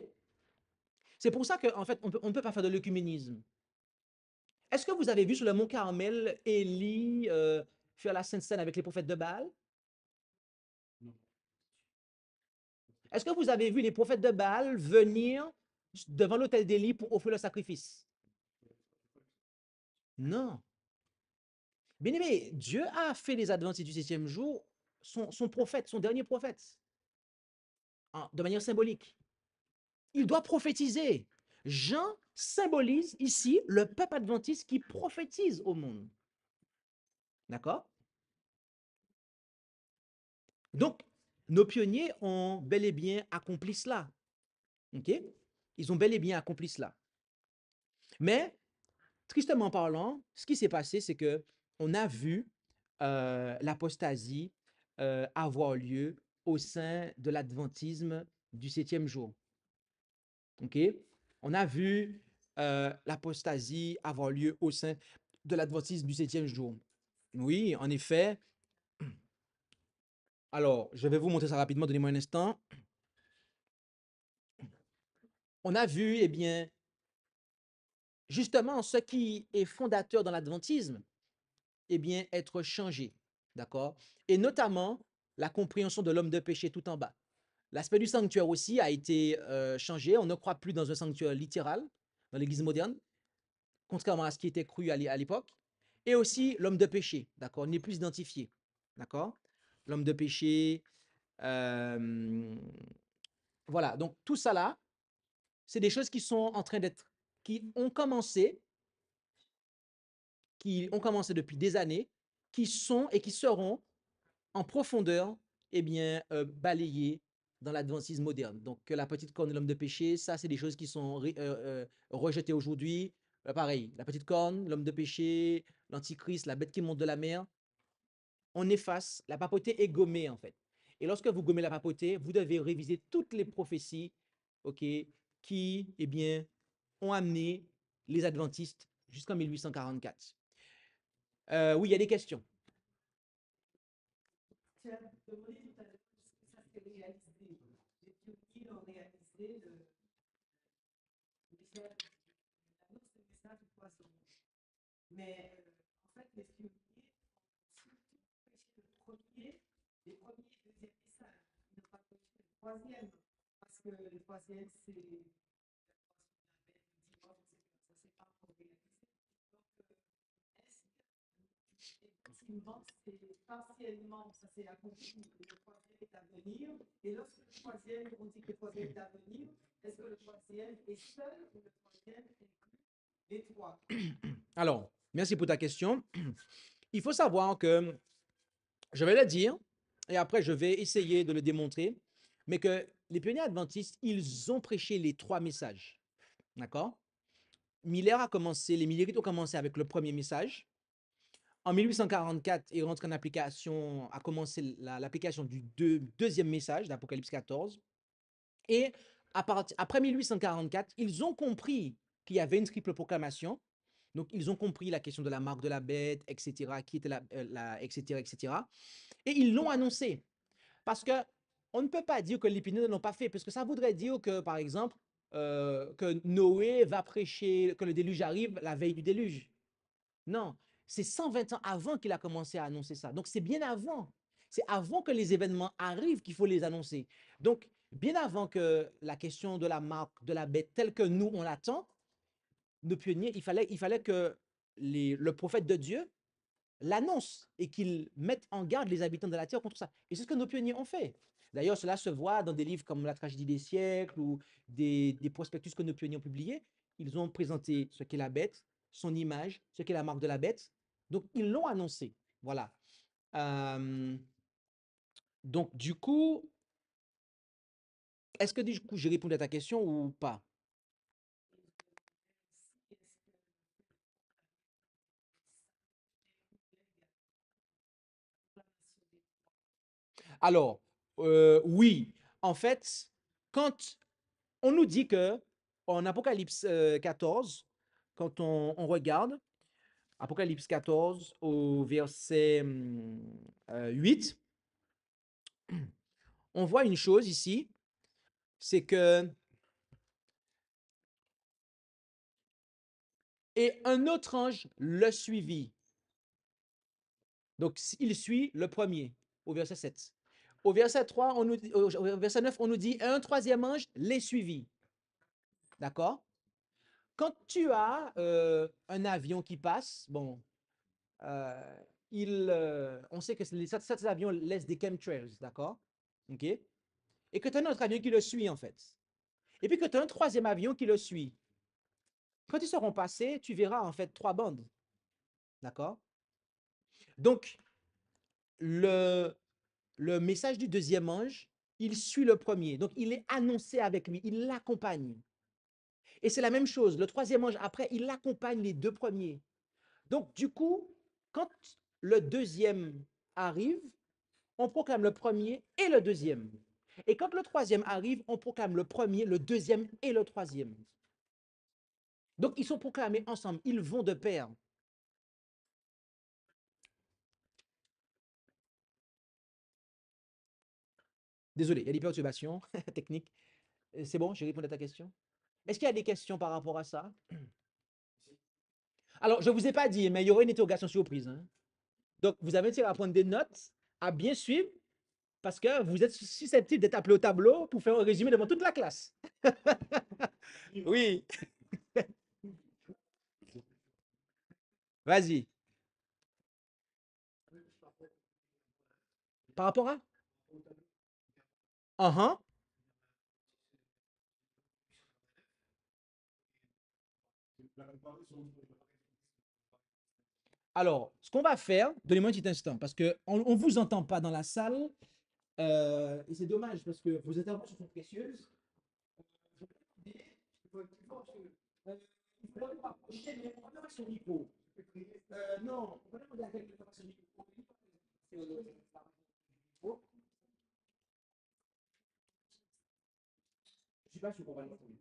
B: C'est pour ça qu'en fait, on ne peut pas faire de l'œcuménisme. Est-ce que vous avez vu sur le mont Carmel Élie faire la Sainte Seine avec les prophètes de Baal? Est-ce que vous avez vu les prophètes de Baal venir devant l'autel d'Élie pour offrir le sacrifice? Non. Bien aimé, Dieu a fait les adventistes du 7e jour son prophète, son dernier prophète, de manière symbolique. Il doit prophétiser. Jean symbolise ici le peuple adventiste qui prophétise au monde. D'accord? Donc, nos pionniers ont bel et bien accompli cela. OK? Ils ont bel et bien accompli cela. Mais, tristement parlant, ce qui s'est passé, c'est que on a vu l'apostasie avoir lieu au sein de l'adventisme du 7e jour. OK? On a vu l'apostasie avoir lieu au sein de l'adventisme du 7e jour. Oui, en effet. Alors, je vais vous montrer ça rapidement, donnez-moi un instant. On a vu, eh bien, justement, ce qui est fondateur dans l'adventisme, eh bien, être changé, d'accord? Et notamment, la compréhension de l'homme de péché tout en bas. L'aspect du sanctuaire aussi a été changé. On ne croit plus dans un sanctuaire littéral dans l'Église moderne, contrairement à ce qui était cru à l'époque. Et aussi l'homme de péché, d'accord? Il n'est plus identifié, d'accord? L'homme de péché, voilà. Donc tout ça là, c'est des choses qui sont en train d'être, qui ont commencé depuis des années, qui sont et qui seront en profondeur, eh bien, balayées dans l'adventisme moderne. Donc, la petite corne de l'homme de péché, ça, c'est des choses qui sont rejetées aujourd'hui. Pareil, la petite corne, l'homme de péché, l'antichrist, la bête qui monte de la mer, on efface, la papauté est gommée, en fait. Et lorsque vous gommez la papauté, vous devez réviser toutes les prophéties, ok, qui, eh bien, ont amené les adventistes jusqu'en 1844. Oui, il y a des questions.
C: Tu as demandé tout à l'heure ce que ça s'est réalisé. Les pionniers ont réalisé le message, l'annonce du message du poisson. Mais en fait, les pionniers ont surtout prêché les premiers et deuxième messages. Ils n'ont pas prêché le troisième. Parce que le troisième, c'est la croissance de la bête, le divorce, etc. Ça, c'est pas encore réalisé. Donc, effectivement, c'est partiellement, ça s'est accompli, le troisième est à venir. Et lorsque le troisième, on dit que le troisième est à venir, est-ce que le troisième est seul ou le troisième inclut les trois?
B: Alors, merci pour ta question. Il faut savoir que, je vais le dire, et après je vais essayer de le démontrer, mais que les pionniers adventistes, ils ont prêché les 3 messages. D'accord? Miller a commencé, les Millérites ont commencé avec le premier message. En 1844, il rentre en application, a commencé l'application du deuxième message d'Apocalypse 14. Et après 1844, ils ont compris qu'il y avait une triple proclamation. Donc, ils ont compris la question de la marque de la bête, etc., qui était etc., etc. Et ils l'ont annoncé. Parce que on ne peut pas dire que les pionniers ne l'ont pas fait, parce que ça voudrait dire que, par exemple, que Noé va prêcher, que le déluge arrive la veille du déluge. Non, c'est 120 ans avant qu'il a commencé à annoncer ça. Donc, c'est bien avant. C'est avant que les événements arrivent qu'il faut les annoncer. Donc, bien avant que la question de la marque de la bête telle que nous, on l'attend, nos pionniers, il fallait que le prophète de Dieu l'annonce et qu'il mette en garde les habitants de la terre contre ça. Et c'est ce que nos pionniers ont fait. D'ailleurs, cela se voit dans des livres comme La tragédie des siècles ou des prospectus que nos pionniers ont publiés. Ils ont présenté ce qu'est la bête, son image, ce qu'est la marque de la bête. Donc, ils l'ont annoncé. Voilà. Donc, du coup, est-ce que du coup, j'ai répondu à ta question ou pas? Alors, oui, en fait, quand on nous dit que en Apocalypse 14, quand on regarde Apocalypse 14 au verset 8, on voit une chose ici, c'est que et un autre ange le suivit. Donc, il suit le premier au verset 7. Au verset 3, au verset 9, on nous dit un troisième ange les suivit. D'accord? Quand tu as un avion qui passe, bon, on sait que certains avions laissent des chemtrails, d'accord? OK? Et que tu as un autre avion qui le suit, en fait. Et puis que tu as un troisième avion qui le suit. Quand ils seront passés, tu verras, en fait, 3 bandes. D'accord? Donc, le message du deuxième ange, il suit le premier. Donc, il est annoncé avec lui, il l'accompagne. Et c'est la même chose. Le troisième ange, après, il accompagne les 2 premiers. Donc, du coup, quand le deuxième arrive, on proclame le premier et le deuxième. Et quand le troisième arrive, on proclame le premier, le deuxième et le troisième. Donc, ils sont proclamés ensemble. Ils vont de pair. Désolé, il y a des perturbations techniques. C'est bon, j'ai répondu à ta question. Est-ce qu'il y a des questions par rapport à ça? Alors, je ne vous ai pas dit, mais il y aura une interrogation surprise. Hein. Donc, vous avez intérêt à prendre des notes, à bien suivre, parce que vous êtes susceptible d'être appelé au tableau pour faire un résumé devant toute la classe. Oui. Vas-y. Par rapport à? Uh-huh. Alors, ce qu'on va faire, donnez-moi un petit instant, parce qu'on ne vous entend pas dans la salle, et c'est dommage, parce que vos interventions sont précieuses. Il faudrait vous rapprocher, mais on va demander son micro. Non, on va demander à quelqu'un de faire son micro. Je suis pas sûr qu'on va le trouver.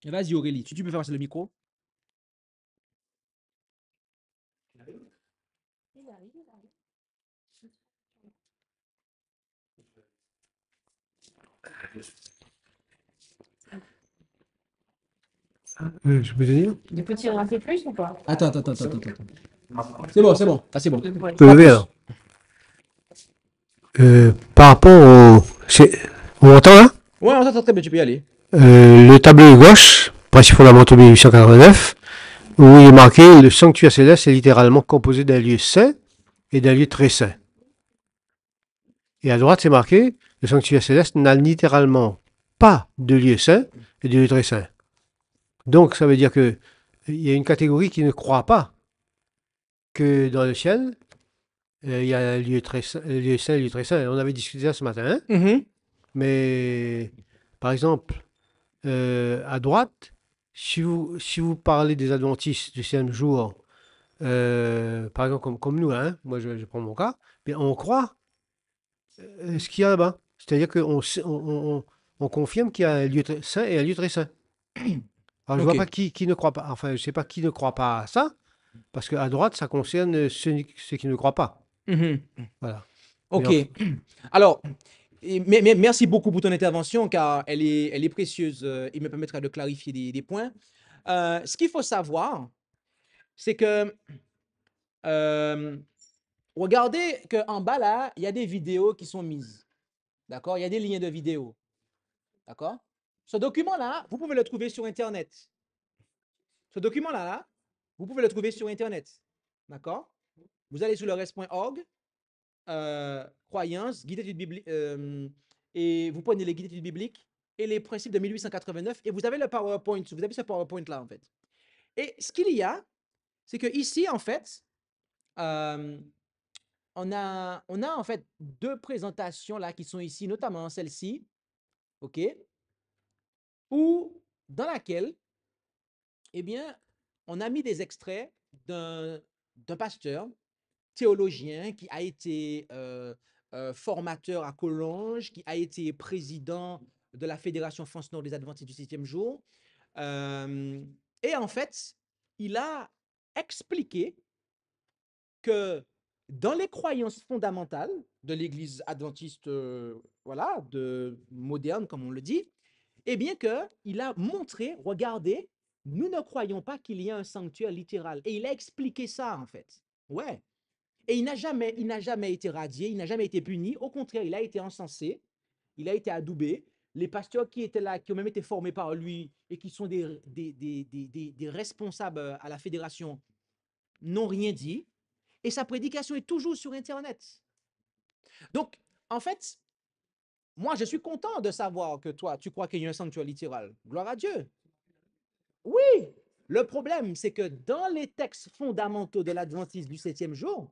B: Vas-y Aurélie, tu peux faire passer le micro?
D: Je peux te dire?
E: Tu peux tirer un peu plus ou pas?
B: Attends. C'est bon. Ah, c'est bon.
D: Alors. Par rapport au. On m'entend là?
B: Ouais, on s'entend très bien, tu peux y aller.
D: Le tableau de gauche, principe fondamental 1889, où il est marqué le sanctuaire céleste est littéralement composé d'un lieu saint et d'un lieu très saint. Et à droite, c'est marqué le sanctuaire céleste n'a littéralement pas de lieu saint et de lieu très saint. Donc, ça veut dire que il y a une catégorie qui ne croit pas que dans le ciel, il y a un lieu très saint, lieu saint et lieu très saint. On avait discuté ça ce matin. Hein? Mais, par exemple, à droite, si vous parlez des adventistes du 7e jour, par exemple comme nous, hein, moi je prends mon cas, mais on croit ce qu'il y a là-bas. C'est-à-dire qu'on confirme qu'il y a un lieu très saint et un lieu très saint. Alors je vois pas qui ne croit pas. Enfin, je sais pas qui ne croit pas à ça, parce qu'à droite, ça concerne ceux qui ne croient pas. Voilà.
B: Ok. Alors, Mais merci beaucoup pour ton intervention, car elle est précieuse. Il me permettra de clarifier des points. Ce qu'il faut savoir, c'est que regardez qu'en bas là, il y a des vidéos qui sont mises. D'accord? Il y a des liens de vidéos. D'accord? Ce document-là, vous pouvez le trouver sur Internet. Ce document-là, vous pouvez le trouver sur Internet. D'accord? Vous allez sur le res.org, croyance, guide d'études bibliques, et vous prenez les guides d'études bibliques et les principes de 1889, et vous avez le PowerPoint. Vous avez ce PowerPoint-là, en fait. Et ce qu'il y a, c'est que ici, en fait, on a en fait deux présentations là qui sont ici, notamment celle-ci, OK, où dans laquelle, eh bien, on a mis des extraits d'un pasteur théologien qui a été formateur à Collonges, qui a été président de la Fédération France Nord des Adventistes du 7e jour. Et en fait, il a expliqué que dans les croyances fondamentales de l'Église adventiste, voilà, moderne, comme on le dit, eh bien qu'il a montré, regardez, nous ne croyons pas qu'il y a un sanctuaire littéral. Et il a expliqué ça, en fait. Ouais. Et il n'a jamais été radié, il n'a jamais été puni. Au contraire, il a été encensé, il a été adoubé. Les pasteurs qui étaient là, qui ont même été formés par lui et qui sont des responsables à la fédération, n'ont rien dit. Et sa prédication est toujours sur Internet. Donc, en fait, moi, je suis content de savoir que toi, tu crois qu'il y a un sanctuaire littéral. Gloire à Dieu. Oui, le problème, c'est que dans les textes fondamentaux de l'Adventisme du 7e jour,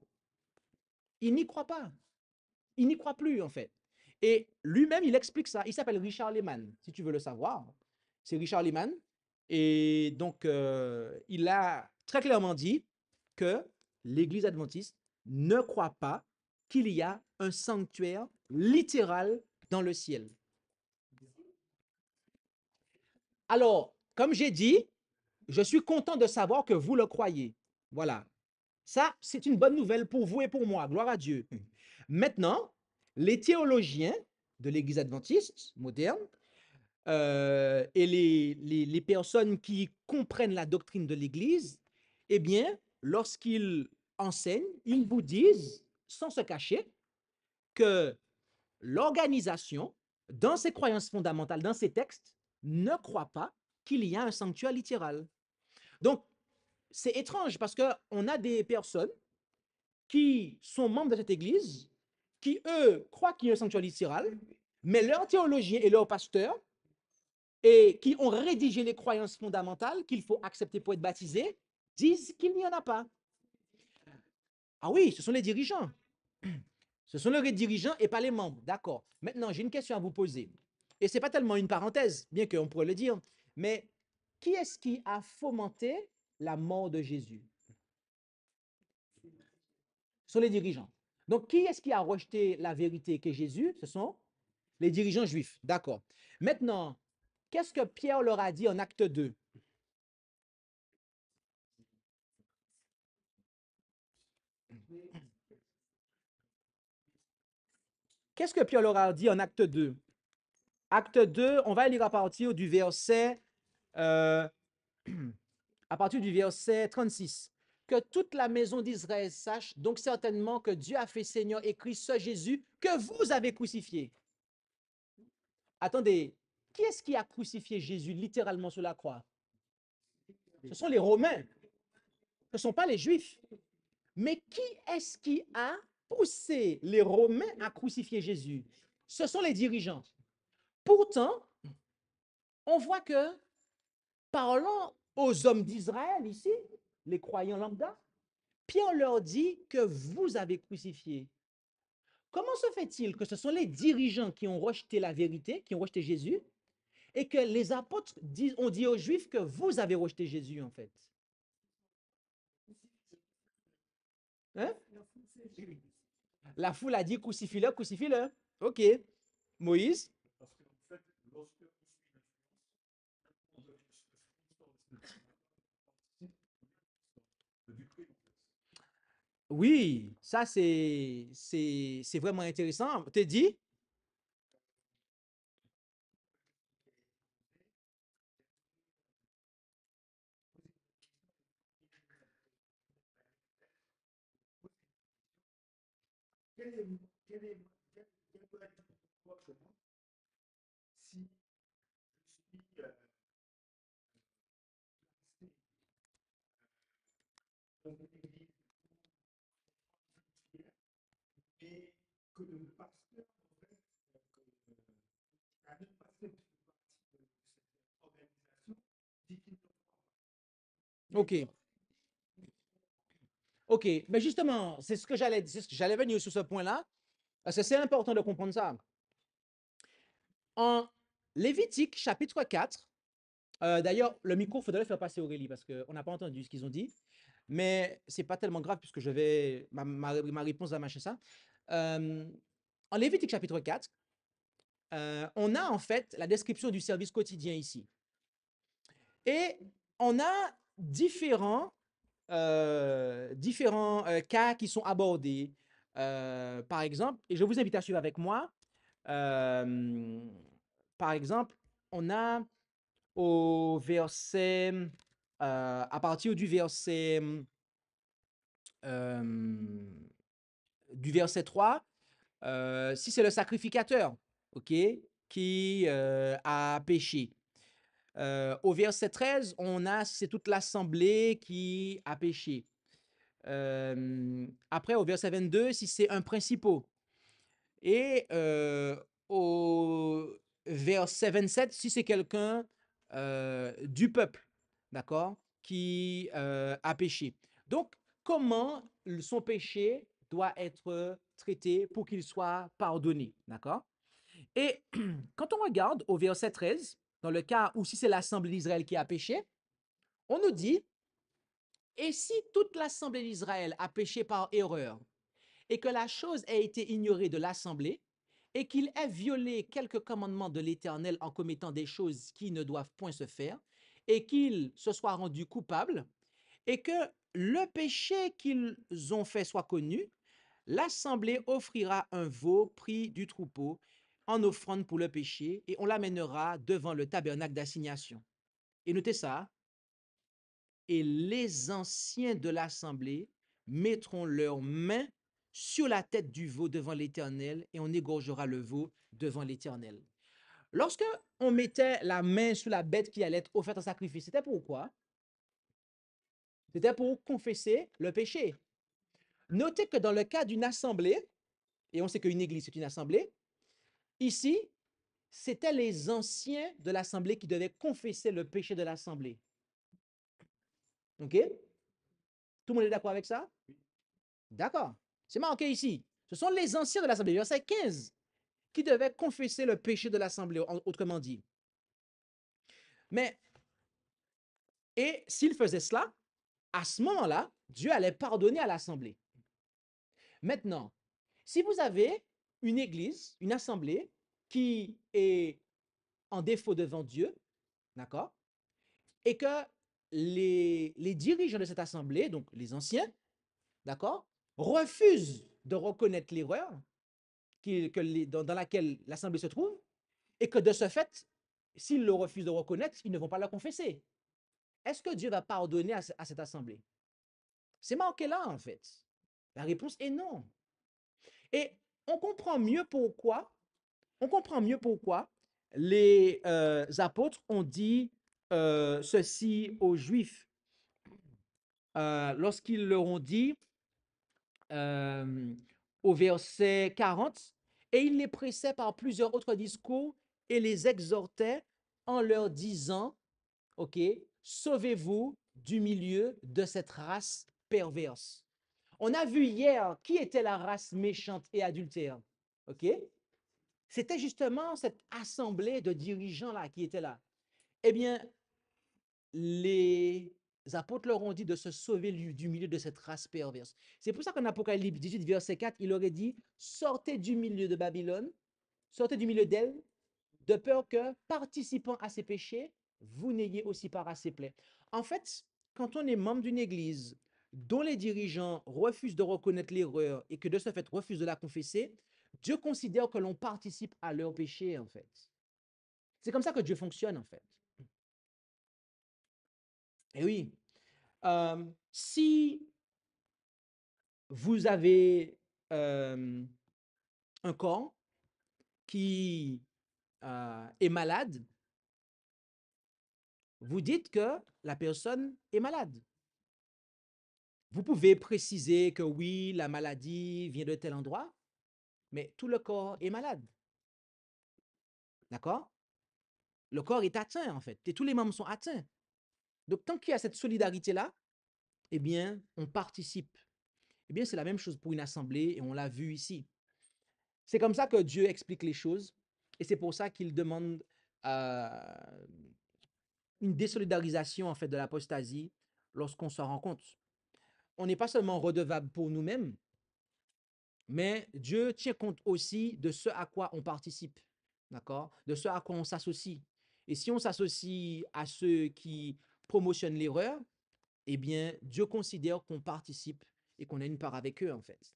B: il n'y croit pas. Il n'y croit plus, en fait. Et lui-même, il explique ça. Il s'appelle Richard Lehman, si tu veux le savoir. C'est Richard Lehman. Et donc, il a très clairement dit que l'Église adventiste ne croit pas qu'il y a un sanctuaire littéral dans le ciel. Alors, comme j'ai dit, je suis content de savoir que vous le croyez. Voilà. Ça, c'est une bonne nouvelle pour vous et pour moi. Gloire à Dieu. Maintenant, les théologiens de l'Église adventiste moderne et les personnes qui comprennent la doctrine de l'Église, eh bien, lorsqu'ils enseignent, ils vous disent, sans se cacher, que l'organisation, dans ses croyances fondamentales, dans ses textes, ne croit pas qu'il y a un sanctuaire littéral. Donc, c'est étrange parce qu'on a des personnes qui sont membres de cette église, qui, eux, croient qu'il y a un sanctuaire littéral, mais leurs théologiens et leurs pasteurs, et qui ont rédigé les croyances fondamentales qu'il faut accepter pour être baptisé, disent qu'il n'y en a pas. Ah oui, ce sont les dirigeants. Ce sont les dirigeants et pas les membres. D'accord. Maintenant, j'ai une question à vous poser. Et ce n'est pas tellement une parenthèse, bien qu'on pourrait le dire, mais qui est-ce qui a fomenté la mort de Jésus? Ce sont les dirigeants. Donc, qui est-ce qui a rejeté la vérité qu'est Jésus? Ce sont les dirigeants juifs. D'accord. Maintenant, qu'est-ce que Pierre leur a dit en acte 2? Qu'est-ce que Pierre leur a dit en acte 2? Acte 2, on va lire à partir du verset, à partir du verset 36. Que toute la maison d'Israël sache donc certainement que Dieu a fait Seigneur et Christ ce Jésus que vous avez crucifié. Attendez, qui est-ce qui a crucifié Jésus littéralement sur la croix? Ce sont les Romains, ce ne sont pas les Juifs. Mais qui est-ce qui a poussé les Romains à crucifier Jésus? Ce sont les dirigeants. Pourtant, on voit que, parlant aux hommes d'Israël ici, les croyants lambda, Pierre leur dit que vous avez crucifié. Comment se fait-il que ce sont les dirigeants qui ont rejeté la vérité, qui ont rejeté Jésus, et que les apôtres ont dit aux Juifs que vous avez rejeté Jésus, en fait? Hein? La foule a dit crucifie-le, crucifie-le. OK. Moïse? Oui, ça c'est vraiment intéressant. T'es dit?
F: quel peut être mon comportement si je suis placé dans une église particulière, mais que le pasteur, en fait, un autre pasteur qui fait partie de cette organisation, dit qu'il ne croit pas.
B: OK. OK. Mais justement, c'est ce que j'allais venir sur ce point-là, parce que c'est important de comprendre ça. En Lévitique, chapitre 4, d'ailleurs, le micro, il faudrait le faire passer Aurélie, parce qu'on n'a pas entendu ce qu'ils ont dit. Mais ce n'est pas tellement grave, puisque ma réponse va matcher ça. En Lévitique, chapitre 4, on a en fait la description du service quotidien ici. Et on a différents cas qui sont abordés. Par exemple, et je vous invite à suivre avec moi, par exemple, on a au verset, à partir du verset 3, si c'est le sacrificateur, ok, qui a péché. Au verset 13, on a si c'est toute l'assemblée qui a péché. Après, au verset 22, si c'est un principal. Et au verset 27, si c'est quelqu'un du peuple, d'accord, qui a péché. Donc, comment son péché doit être traité pour qu'il soit pardonné, d'accord? Et quand on regarde au verset 13, dans le cas où si c'est l'assemblée d'Israël qui a péché, on nous dit, et si toute l'assemblée d'Israël a péché par erreur, et que la chose ait été ignorée de l'assemblée, et qu'il ait violé quelques commandements de l'Éternel en commettant des choses qui ne doivent point se faire, et qu'il se soit rendu coupable, et que le péché qu'ils ont fait soit connu, l'assemblée offrira un veau pris du troupeau en offrande pour le péché, et on l'amènera devant le tabernacle d'assignation. Et notez ça, et les anciens de l'assemblée mettront leurs mains sur la tête du veau devant l'Éternel, et on égorgera le veau devant l'Éternel. Lorsque on mettait la main sur la bête qui allait être offerte en sacrifice, c'était pourquoi? C'était pour confesser le péché. Notez que dans le cas d'une assemblée, et on sait qu'une église c'est une assemblée, ici, c'était les anciens de l'assemblée qui devaient confesser le péché de l'assemblée. OK? Tout le monde est d'accord avec ça? D'accord. C'est marqué ici. Ce sont les anciens de l'assemblée, verset 15, qui devaient confesser le péché de l'assemblée, autrement dit. Mais, et s'ils faisaient cela, à ce moment-là, Dieu allait pardonner à l'assemblée. Maintenant, si vous avez une église, une assemblée qui est en défaut devant Dieu, d'accord, et que les dirigeants de cette assemblée, donc les anciens, d'accord, refusent de reconnaître l'erreur dans laquelle l'assemblée se trouve, et que de ce fait, s'ils le refusent de reconnaître, ils ne vont pas le confesser. Est-ce que Dieu va pardonner à cette assemblée? C'est marqué là, en fait. La réponse est non. Et on comprend mieux pourquoi les apôtres ont dit ceci aux Juifs lorsqu'ils leur ont dit au verset 40, et il les pressait par plusieurs autres discours et les exhortait en leur disant, OK, sauvez-vous du milieu de cette race perverse. On a vu hier qui était la race méchante et adultère. OK? C'était justement cette assemblée de dirigeants-là qui était là. Eh bien, les apôtres leur ont dit de se sauver du milieu de cette race perverse. C'est pour ça qu'en Apocalypse 18, verset 4, il aurait dit, sortez du milieu de Babylone, sortez du milieu d'elle, de peur que, participant à ses péchés, vous n'ayez aussi part à ses plaies. En fait, quand on est membre d'une église dont les dirigeants refusent de reconnaître l'erreur et que de ce fait refusent de la confesser, Dieu considère que l'on participe à leur péché, en fait. C'est comme ça que Dieu fonctionne, en fait. Et oui, si vous avez un corps qui est malade, vous dites que la personne est malade. Vous pouvez préciser que oui, la maladie vient de tel endroit, mais tout le corps est malade. D'accord? Le corps est atteint, en fait, et tous les membres sont atteints. Donc, tant qu'il y a cette solidarité-là, eh bien, on participe. Eh bien, c'est la même chose pour une assemblée, et on l'a vu ici. C'est comme ça que Dieu explique les choses, et c'est pour ça qu'il demande une désolidarisation, en fait, de l'apostasie lorsqu'on s'en rend compte. On n'est pas seulement redevable pour nous-mêmes, mais Dieu tient compte aussi de ce à quoi on participe, d'accord? De ce à quoi on s'associe. Et si on s'associe à ceux qui promotionnent l'erreur, eh bien, Dieu considère qu'on participe et qu'on a une part avec eux, en fait.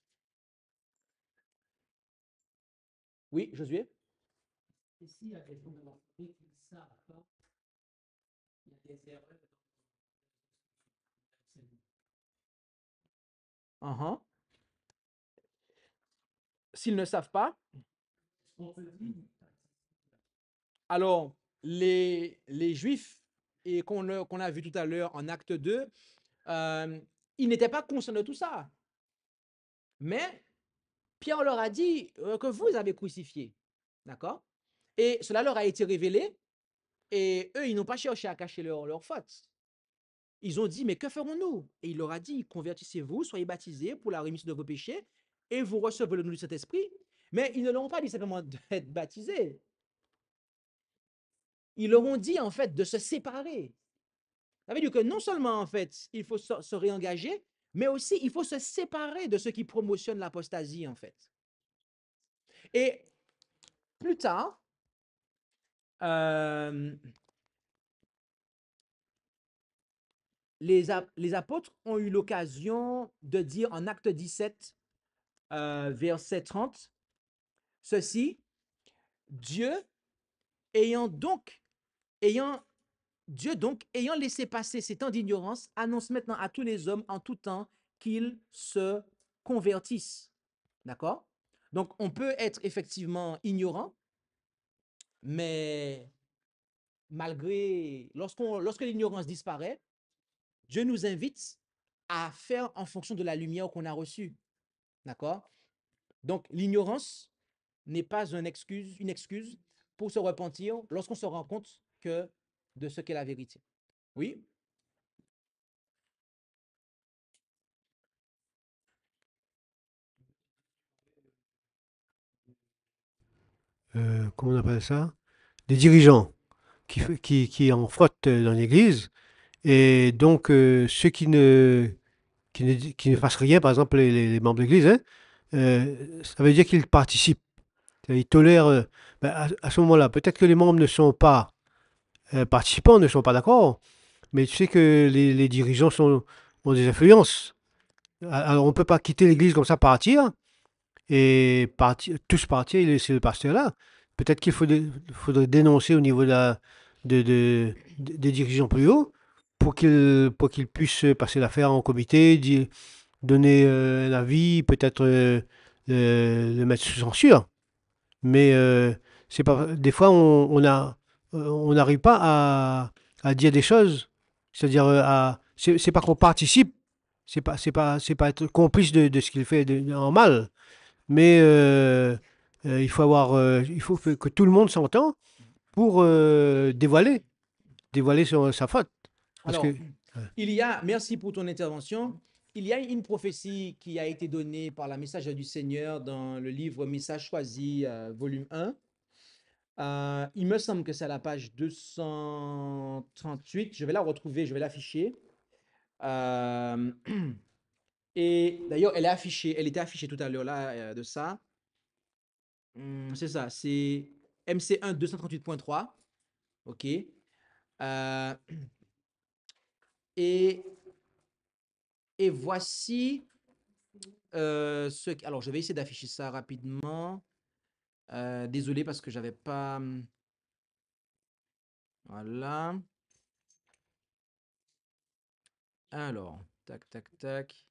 B: Oui, Josué?
G: Ici, il y a des fondamentaux qui ne savent pas, il y a des erreurs dans
B: Uh-huh. S'ils ne savent pas,
G: on peut dire,
B: alors les Juifs, et qu'on a vu tout à l'heure en acte 2, ils n'étaient pas conscients de tout ça. Mais Pierre leur a dit que vous avez crucifié. D'accord? Et cela leur a été révélé, et eux, ils n'ont pas cherché à cacher leur faute. Ils ont dit, mais que ferons-nous? Et il leur a dit, convertissez-vous, soyez baptisés pour la rémission de vos péchés, et vous recevrez le nom du Saint-Esprit. Mais ils ne leur ont pas dit simplement d'être baptisés. Ils leur ont dit, en fait, de se séparer. Ça veut dire que non seulement, en fait, il faut se réengager, mais aussi, il faut se séparer de ceux qui promotionnent l'apostasie, en fait. Et plus tard, les apôtres ont eu l'occasion de dire en acte 17, verset 30, ceci, Dieu ayant ayant laissé passer ces temps d'ignorance, annonce maintenant à tous les hommes en tout temps qu'ils se convertissent. D'accord? Donc, on peut être effectivement ignorant, mais lorsque l'ignorance disparaît, Dieu nous invite à faire en fonction de la lumière qu'on a reçue. D'accord? Donc, l'ignorance n'est pas une excuse pour se repentir lorsqu'on se rend compte de ce qu'est la vérité. Oui?
D: Comment on appelle ça? Des dirigeants qui en frottent dans l'Église. Et donc, ceux qui ne fassent rien, par exemple les membres de l'Église, hein, ça veut dire qu'ils participent. Ils tolèrent. Ben, à ce moment-là, peut-être que les membres ne sont pas participants, ne sont pas d'accord, mais tu sais que les dirigeants ont des influences. Alors, on ne peut pas quitter l'Église comme ça, partir, et tous partir et laisser le pasteur là. Peut-être faudrait dénoncer au niveau des dirigeants plus hauts pour qu'ils puissent passer l'affaire en comité, donner un avis, peut-être le mettre sous censure. Mais c'est pas, des fois, on n'arrive pas à dire des choses. C'est-à-dire, c'est pas qu'on participe, c'est pas être complice de ce qu'il fait en mal. Mais il faut que tout le monde s'entende pour dévoiler sa faute. Parce
B: Alors,
D: que,
B: merci pour ton intervention. Il y a une prophétie qui a été donnée par la message du Seigneur dans le livre Message choisi, volume 1. Il me semble que c'est à la page 238. Je vais la retrouver, je vais l'afficher. Euh, et d'ailleurs, elle était affichée tout à l'heure là, de ça. C'est ça, c'est MC1 238.3. OK. Euh, et, et voici alors, je vais essayer d'afficher ça rapidement. Désolé parce que j'avais pas. Voilà. Alors, tac, tac, tac.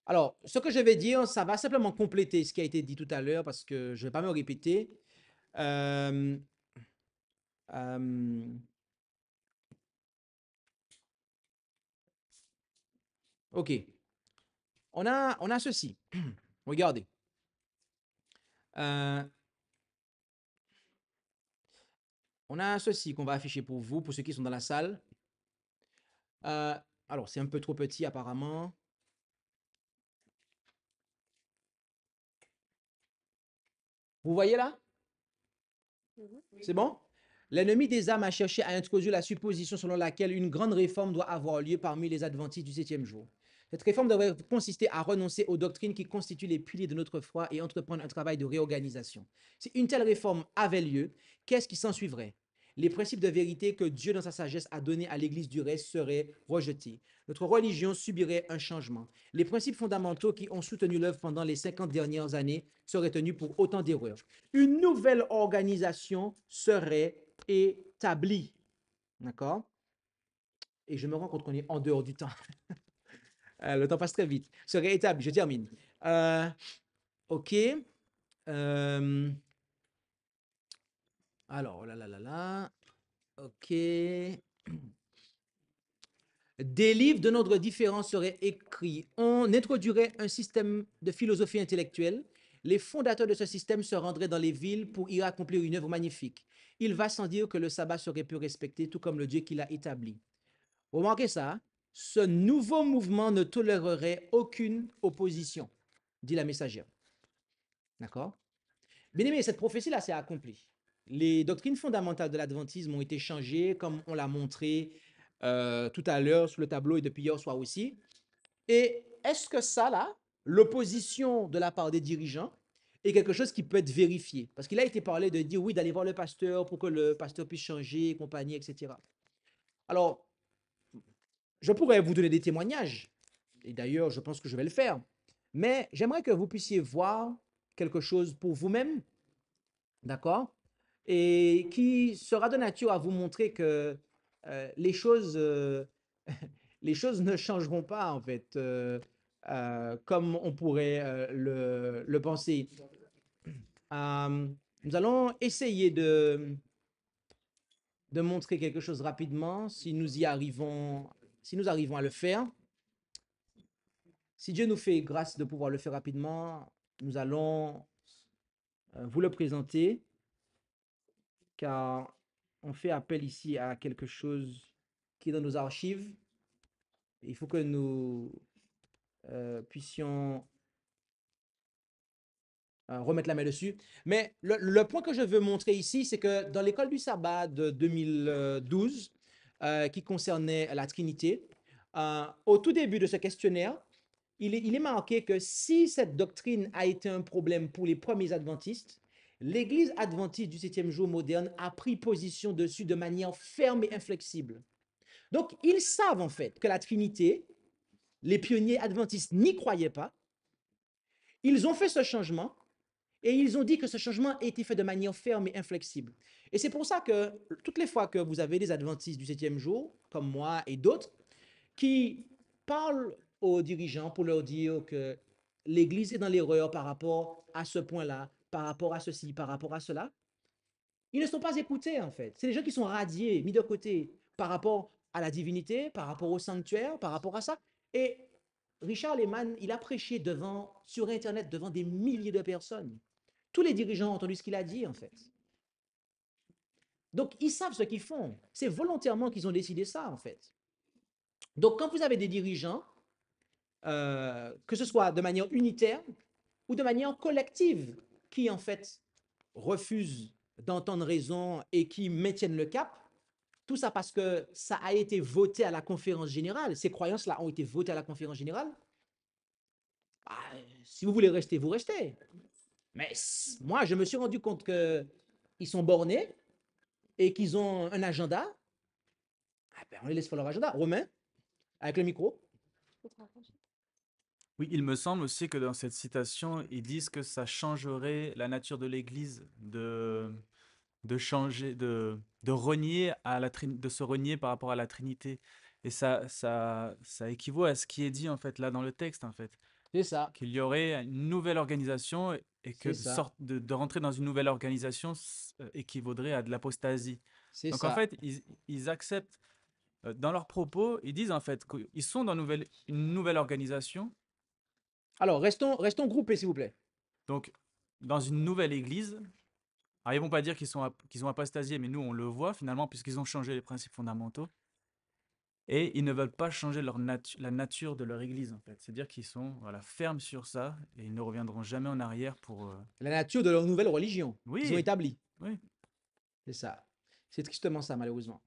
B: Alors, ce que je vais dire, ça va simplement compléter ce qui a été dit tout à l'heure parce que je ne vais pas me répéter. Euh, euh, OK. On a ceci. Regardez. Euh, on a ceci qu'on va afficher pour vous, pour ceux qui sont dans la salle. Alors, c'est un peu trop petit apparemment. Vous voyez là? C'est bon? L'ennemi des âmes a cherché à introduire la supposition selon laquelle une grande réforme doit avoir lieu parmi les adventistes du septième jour. Cette réforme devrait consister à renoncer aux doctrines qui constituent les piliers de notre foi et entreprendre un travail de réorganisation. Si une telle réforme avait lieu, qu'est-ce qui s'ensuivrait? Les principes de vérité que Dieu, dans sa sagesse, a donnés à l'Église du reste seraient rejetés. Notre religion subirait un changement. Les principes fondamentaux qui ont soutenu l'œuvre pendant les 50 dernières années seraient tenus pour autant d'erreurs. Une nouvelle organisation serait établie. D'accord? Et je me rends compte qu'on est en dehors du temps. Le temps passe très vite. Serait établi. Je termine. OK. Alors, là. OK. Des livres de notre différents seraient écrits. On introduirait un système de philosophie intellectuelle. Les fondateurs de ce système se rendraient dans les villes pour y accomplir une œuvre magnifique. Il va sans dire que le sabbat serait peu respecté, tout comme le Dieu qui l'a établi. Remarquez ça, ce nouveau mouvement ne tolérerait aucune opposition, dit la messagère. D'accord? Bien aimé, cette prophétie-là s'est accomplie. Les doctrines fondamentales de l'adventisme ont été changées, comme on l'a montré tout à l'heure sur le tableau et depuis hier soir aussi. Et est-ce que ça, là, l'opposition de la part des dirigeants, est quelque chose qui peut être vérifié? Parce qu'il a été parlé de dire oui, d'aller voir le pasteur pour que le pasteur puisse changer, compagnie, etc. Alors, je pourrais vous donner des témoignages, et d'ailleurs, je pense que je vais le faire, mais j'aimerais que vous puissiez voir quelque chose pour vous-même, d'accord? Et qui sera de nature à vous montrer que les choses, les choses ne changeront pas, en fait, comme on pourrait le penser. Nous allons essayer de montrer quelque chose rapidement, si nous arrivons à le faire. Si Dieu nous fait grâce de pouvoir le faire rapidement, nous allons vous le présenter, car on fait appel ici à quelque chose qui est dans nos archives. Il faut que nous puissions remettre la main dessus. Mais le point que je veux montrer ici, c'est que dans l'école du sabbat de 2012, qui concernait la Trinité, au tout début de ce questionnaire, il est marqué que si cette doctrine a été un problème pour les premiers adventistes, l'Église adventiste du septième jour moderne a pris position dessus de manière ferme et inflexible. Donc, ils savent en fait que la Trinité, les pionniers adventistes n'y croyaient pas. Ils ont fait ce changement et ils ont dit que ce changement a été fait de manière ferme et inflexible. Et c'est pour ça que toutes les fois que vous avez des adventistes du septième jour, comme moi et d'autres, qui parlent aux dirigeants pour leur dire que l'Église est dans l'erreur par rapport à ce point-là, par rapport à ceci, par rapport à cela, ils ne sont pas écoutés en fait. C'est des gens qui sont radiés, mis de côté par rapport à la divinité, par rapport au sanctuaire, par rapport à ça. Et Richard Lehman, il a prêché sur Internet devant des milliers de personnes. Tous les dirigeants ont entendu ce qu'il a dit en fait. Donc ils savent ce qu'ils font. C'est volontairement qu'ils ont décidé ça en fait. Donc quand vous avez des dirigeants, que ce soit de manière unitaire ou de manière collective, qui en fait refusent d'entendre raison et qui maintiennent le cap, tout ça parce que ça a été voté à la conférence générale, ces croyances-là ont été votées à la conférence générale. Bah, si vous voulez rester, vous restez. Mais moi, je me suis rendu compte qu'ils sont bornés et qu'ils ont un agenda. Ah ben, on les laisse faire leur agenda. Romain, avec le micro.
H: Oui, il me semble aussi que dans cette citation, ils disent que ça changerait la nature de l'Église de changer, de renier de se renier par rapport à la Trinité. Et ça équivaut à ce qui est dit en fait là dans le texte en fait.
B: C'est ça,
H: qu'il y aurait une nouvelle organisation et que
B: c'est ça,
H: de rentrer dans une nouvelle organisation équivaudrait à de l'apostasie.
B: c'est
H: Donc en
B: ça.
H: fait, ils acceptent, dans leurs propos, ils disent en fait qu'ils sont dans une nouvelle organisation,
B: Alors, restons groupés, s'il vous plaît.
H: donc dans une nouvelle église. Alors ils vont pas dire qu'ils ont apostasié, mais nous on le voit finalement puisqu'ils ont changé les principes fondamentaux. Et ils ne veulent pas changer la nature de leur église, en fait. C'est-à-dire qu'ils sont voilà, fermes sur ça et ils ne reviendront jamais en arrière pour.
B: La nature de leur nouvelle religion qu'ils ont
H: Oui,
B: établie.
H: oui.
B: C'est ça. C'est tristement ça, malheureusement.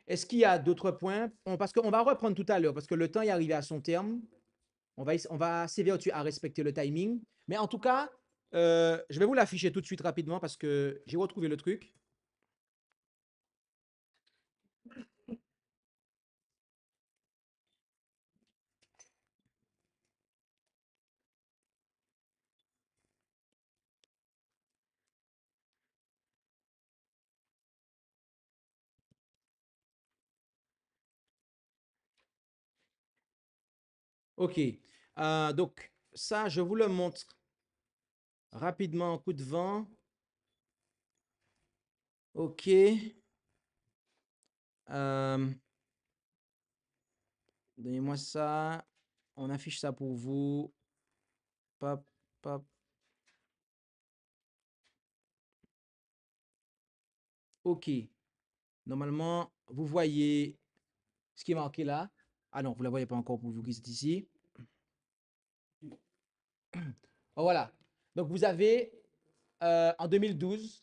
B: Est-ce qu'il y a d'autres points? Parce qu'on va reprendre tout à l'heure, parce que le temps est arrivé à son terme. On va s'évertuer à respecter le timing. Mais en tout cas, je vais vous l'afficher tout de suite rapidement parce que j'ai retrouvé le truc. OK. Donc, ça, je vous le montre rapidement en coup de vent. OK. Donnez-moi ça. On affiche ça pour vous. Pop, pop. OK. Normalement, vous voyez ce qui est marqué là. Ah non, vous ne la voyez pas encore pour vous qui êtes ici. Oh, voilà. Donc, vous avez en 2012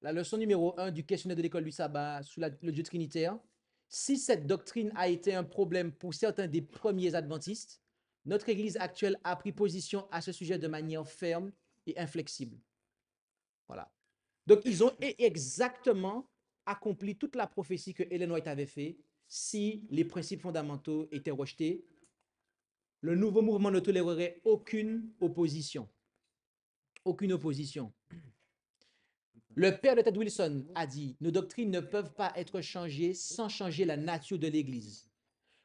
B: la leçon numéro 1 du questionnaire de l'école du sabbat sous le Dieu trinitaire. Si cette doctrine a été un problème pour certains des premiers adventistes, notre Église actuelle a pris position à ce sujet de manière ferme et inflexible. Voilà. Donc, ils ont exactement accompli toute la prophétie que Ellen White avait fait. Si les principes fondamentaux étaient rejetés, le nouveau mouvement ne tolérerait aucune opposition. Aucune opposition. Le père de Ted Wilson a dit, nos doctrines ne peuvent pas être changées sans changer la nature de l'Église.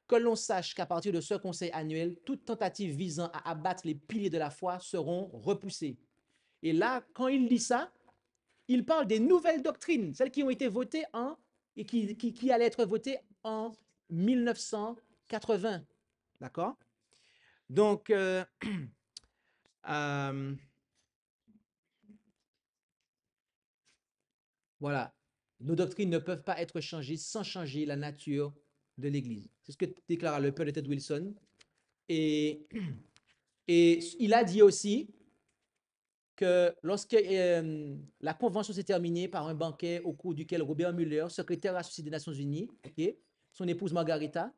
B: Que l'on sache qu'à partir de ce conseil annuel, toute tentative visant à abattre les piliers de la foi seront repoussées. Et là, quand il dit ça, il parle des nouvelles doctrines, celles qui ont été votées et qui allaient être votées en 1980. D'accord? Donc, voilà. Nos doctrines ne peuvent pas être changées sans changer la nature de l'Église. C'est ce que déclara le père de Ted Wilson. Et, et il a dit aussi que lorsque la convention s'est terminée par un banquet au cours duquel Robert Muller, secrétaire associé des Nations Unies, son épouse Margarita,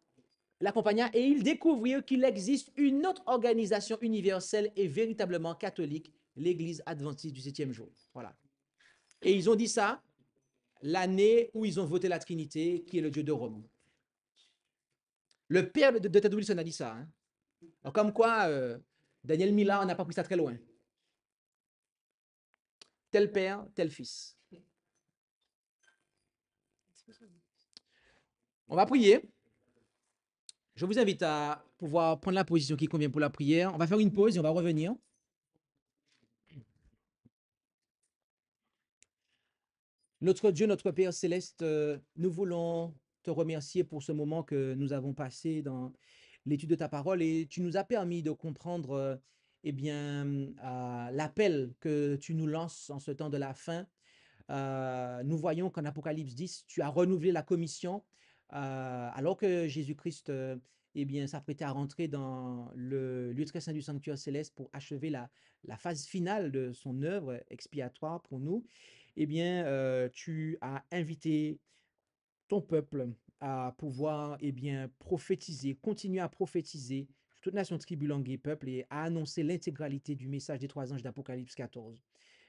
B: l'accompagna et ils découvrirent qu'il existe une autre organisation universelle et véritablement catholique, l'Église adventiste du 7e jour. Voilà. Et ils ont dit ça l'année où ils ont voté la Trinité, qui est le Dieu de Rome. Le père de Ted Wilson a dit ça. Hein. Alors, comme quoi, Daniel Millard n'a pas pris ça très loin. Tel père, tel fils. On va prier. Je vous invite à pouvoir prendre la position qui convient pour la prière. On va faire une pause et on va revenir. Notre Dieu, notre Père céleste, nous voulons te remercier pour ce moment que nous avons passé dans l'étude de ta parole et tu nous as permis de comprendre eh bien, l'appel que tu nous lances en ce temps de la fin. Nous voyons qu'en Apocalypse 10, tu as renouvelé la commission alors que Jésus-Christ eh bien, s'apprêtait à rentrer dans le lieu très saint du sanctuaire céleste pour achever la phase finale de son œuvre expiatoire pour nous. Eh bien, tu as invité ton peuple à pouvoir eh bien, prophétiser, continuer à prophétiser sur toute nation, tribu, langue et peuple et à annoncer l'intégralité du message des 3 anges d'Apocalypse 14.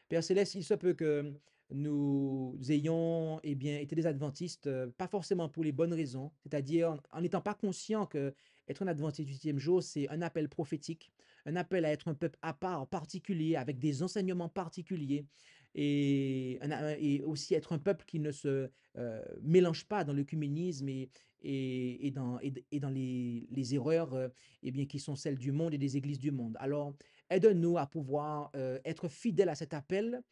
B: Père Céleste, il se peut que nous ayons eh bien, été des adventistes, pas forcément pour les bonnes raisons, c'est-à-dire en n'étant pas conscient que être un adventiste du 7e jour, c'est un appel prophétique, un appel à être un peuple à part, particulier, avec des enseignements particuliers, et aussi être un peuple qui ne se mélange pas dans l'œcuménisme et dans les erreurs eh bien, qui sont celles du monde et des églises du monde. Alors, aide-nous à pouvoir être fidèles à cet appel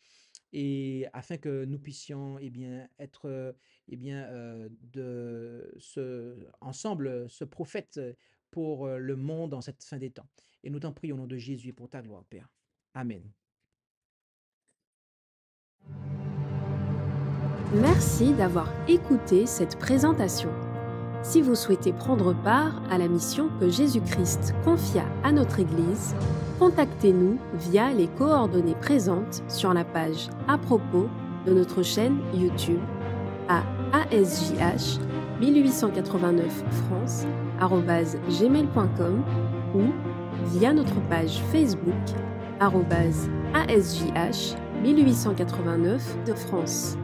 B: et afin que nous puissions eh bien, être ensemble ce prophète pour le monde en cette fin des temps. Et nous t'en prions au nom de Jésus et pour ta gloire, Père. Amen.
A: Merci d'avoir écouté cette présentation. Si vous souhaitez prendre part à la mission que Jésus-Christ confia à notre Église, contactez-nous via les coordonnées présentes sur la page à propos de notre chaîne YouTube à ASJH 1889 France@gmail.com ou via notre page Facebook @ASJH 1889 de France.